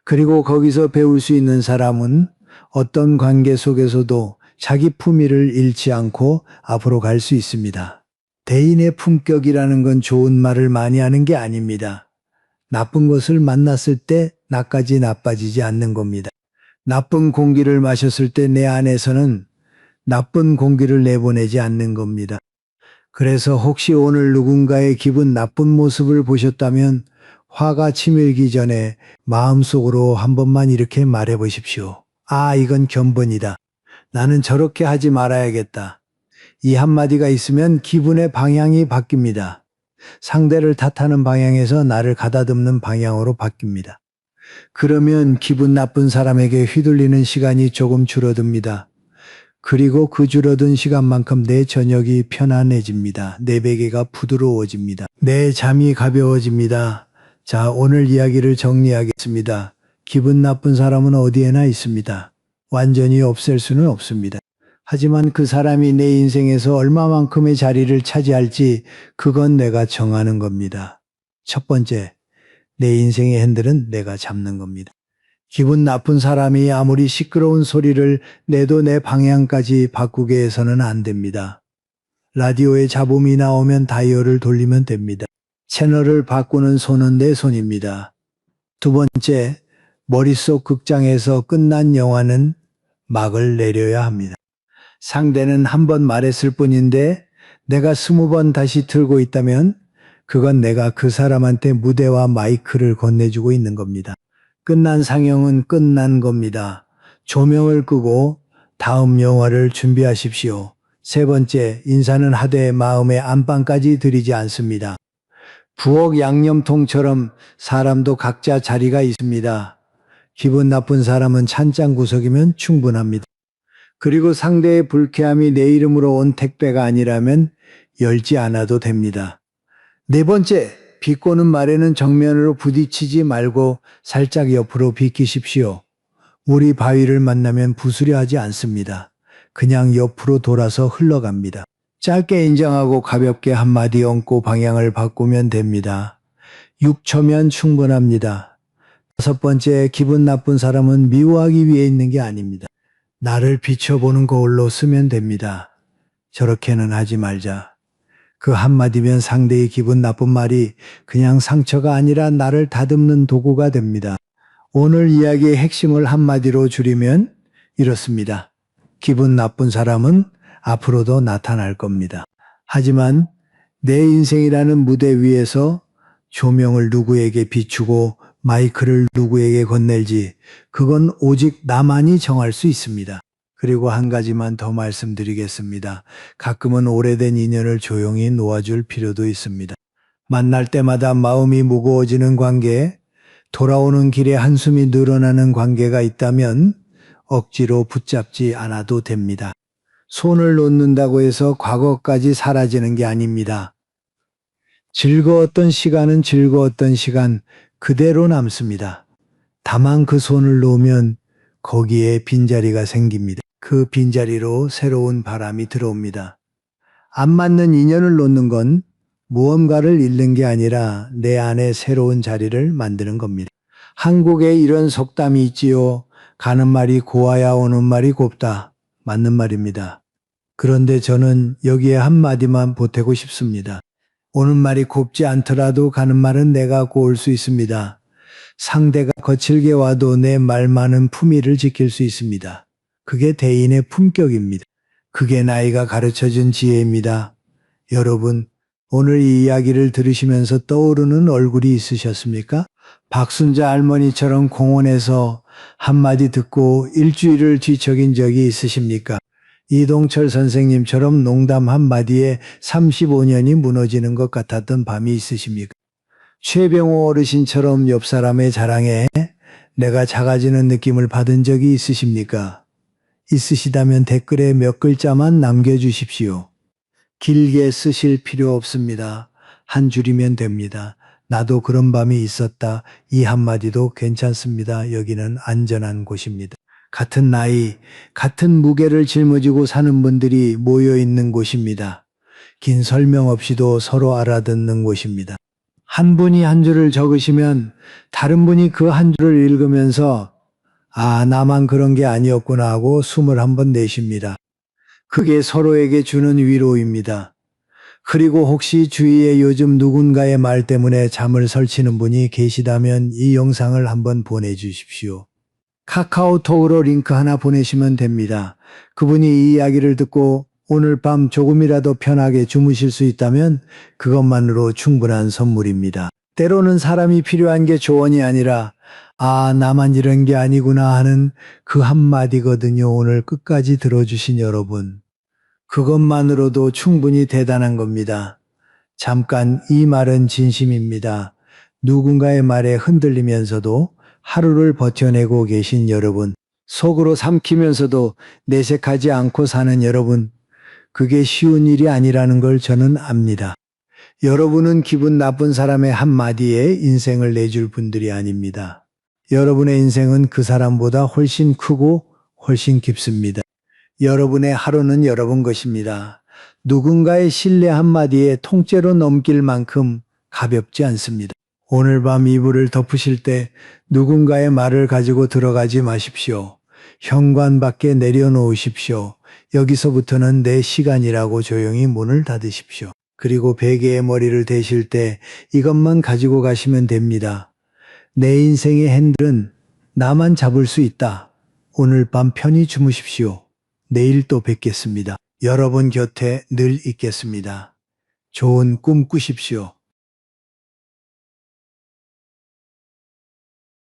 그리고 거기서 배울 수 있는 사람은 어떤 관계 속에서도 자기 품위를 잃지 않고 앞으로 갈 수 있습니다. 대인의 품격이라는 건 좋은 말을 많이 하는 게 아닙니다. 나쁜 것을 만났을 때 나까지 나빠지지 않는 겁니다. 나쁜 공기를 마셨을 때 내 안에서는 나쁜 공기를 내보내지 않는 겁니다. 그래서 혹시 오늘 누군가의 기분 나쁜 모습을 보셨다면 화가 치밀기 전에 마음속으로 한 번만 이렇게 말해 보십시오. 아, 이건 견본이다. 나는 저렇게 하지 말아야겠다. 이 한마디가 있으면 기분의 방향이 바뀝니다. 상대를 탓하는 방향에서 나를 가다듬는 방향으로 바뀝니다. 그러면 기분 나쁜 사람에게 휘둘리는 시간이 조금 줄어듭니다. 그리고 그 줄어든 시간만큼 내 저녁이 편안해집니다. 내 베개가 부드러워집니다. 내 잠이 가벼워집니다. 자, 오늘 이야기를 정리하겠습니다. 기분 나쁜 사람은 어디에나 있습니다. 완전히 없앨 수는 없습니다. 하지만 그 사람이 내 인생에서 얼마만큼의 자리를 차지할지 그건 내가 정하는 겁니다. 첫 번째, 내 인생의 핸들은 내가 잡는 겁니다. 기분 나쁜 사람이 아무리 시끄러운 소리를 내도 내 방향까지 바꾸게 해서는 안 됩니다. 라디오에 잡음이 나오면 다이얼을 돌리면 됩니다. 채널을 바꾸는 손은 내 손입니다. 두 번째, 머릿속 극장에서 끝난 영화는 막을 내려야 합니다. 상대는 한 번 말했을 뿐인데 내가 20번 다시 틀고 있다면 그건 내가 그 사람한테 무대와 마이크를 건네주고 있는 겁니다. 끝난 상영은 끝난 겁니다. 조명을 끄고 다음 영화를 준비하십시오. 세 번째, 인사는 하되 마음의 안방까지 들이지 않습니다. 부엌 양념통처럼 사람도 각자 자리가 있습니다. 기분 나쁜 사람은 찬장 구석이면 충분합니다. 그리고 상대의 불쾌함이 내 이름으로 온 택배가 아니라면 열지 않아도 됩니다. 네 번째, 비꼬는 말에는 정면으로 부딪히지 말고 살짝 옆으로 비키십시오. 우리 바위를 만나면 부수려 하지 않습니다. 그냥 옆으로 돌아서 흘러갑니다. 짧게 인정하고 가볍게 한마디 얹고 방향을 바꾸면 됩니다. 6초면 충분합니다. 다섯 번째, 기분 나쁜 사람은 미워하기 위해 있는 게 아닙니다. 나를 비춰보는 거울로 쓰면 됩니다. 저렇게는 하지 말자. 그 한마디면 상대의 기분 나쁜 말이 그냥 상처가 아니라 나를 다듬는 도구가 됩니다. 오늘 이야기의 핵심을 한마디로 줄이면 이렇습니다. 기분 나쁜 사람은 앞으로도 나타날 겁니다. 하지만 내 인생이라는 무대 위에서 조명을 누구에게 비추고 마이크를 누구에게 건넬지 그건 오직 나만이 정할 수 있습니다. 그리고 한 가지만 더 말씀드리겠습니다. 가끔은 오래된 인연을 조용히 놓아줄 필요도 있습니다. 만날 때마다 마음이 무거워지는 관계, 돌아오는 길에 한숨이 늘어나는 관계가 있다면 억지로 붙잡지 않아도 됩니다. 손을 놓는다고 해서 과거까지 사라지는 게 아닙니다. 즐거웠던 시간은 즐거웠던 시간 그대로 남습니다. 다만 그 손을 놓으면 거기에 빈자리가 생깁니다. 그 빈자리로 새로운 바람이 들어옵니다. 안 맞는 인연을 놓는 건 무언가를 잃는 게 아니라 내 안에 새로운 자리를 만드는 겁니다. 한국에 이런 속담이 있지요. 가는 말이 고와야 오는 말이 곱다. 맞는 말입니다. 그런데 저는 여기에 한마디만 보태고 싶습니다. 오는 말이 곱지 않더라도 가는 말은 내가 고울 수 있습니다. 상대가 거칠게 와도 내 말만은 품위를 지킬 수 있습니다. 그게 대인의 품격입니다. 그게 나이가 가르쳐준 지혜입니다. 여러분, 오늘 이 이야기를 들으시면서 떠오르는 얼굴이 있으셨습니까? 박순자 할머니처럼 공원에서 한마디 듣고 일주일을 뒤척인 적이 있으십니까? 이동철 선생님처럼 농담 한마디에 35년이 무너지는 것 같았던 밤이 있으십니까? 최병호 어르신처럼 옆 사람의 자랑에 내가 작아지는 느낌을 받은 적이 있으십니까? 있으시다면 댓글에 몇 글자만 남겨주십시오. 길게 쓰실 필요 없습니다. 한 줄이면 됩니다. 나도 그런 밤이 있었다. 이 한마디도 괜찮습니다. 여기는 안전한 곳입니다. 같은 나이, 같은 무게를 짊어지고 사는 분들이 모여 있는 곳입니다. 긴 설명 없이도 서로 알아듣는 곳입니다. 한 분이 한 줄을 적으시면 다른 분이 그 한 줄을 읽으면서 아, 나만 그런 게 아니었구나 하고 숨을 한번 내쉽니다. 그게 서로에게 주는 위로입니다. 그리고 혹시 주위에 요즘 누군가의 말 때문에 잠을 설치는 분이 계시다면 이 영상을 한번 보내주십시오. 카카오톡으로 링크 하나 보내시면 됩니다. 그분이 이 이야기를 듣고 오늘 밤 조금이라도 편하게 주무실 수 있다면 그것만으로 충분한 선물입니다. 때로는 사람이 필요한 게 조언이 아니라 아, 나만 이런 게 아니구나 하는 그 한마디거든요. 오늘 끝까지 들어주신 여러분. 그것만으로도 충분히 대단한 겁니다. 잠깐 이 말은 진심입니다. 누군가의 말에 흔들리면서도 하루를 버텨내고 계신 여러분, 속으로 삼키면서도 내색하지 않고 사는 여러분, 그게 쉬운 일이 아니라는 걸 저는 압니다. 여러분은 기분 나쁜 사람의 한마디에 인생을 내줄 분들이 아닙니다. 여러분의 인생은 그 사람보다 훨씬 크고 훨씬 깊습니다. 여러분의 하루는 여러분 것입니다. 누군가의 신뢰 한마디에 통째로 넘길 만큼 가볍지 않습니다. 오늘 밤 이불을 덮으실 때 누군가의 말을 가지고 들어가지 마십시오. 현관 밖에 내려놓으십시오. 여기서부터는 내 시간이라고 조용히 문을 닫으십시오. 그리고 베개에 머리를 대실 때 이것만 가지고 가시면 됩니다. 내 인생의 핸들은 나만 잡을 수 있다. 오늘 밤 편히 주무십시오. 내일 또 뵙겠습니다. 여러분 곁에 늘 있겠습니다. 좋은 꿈 꾸십시오.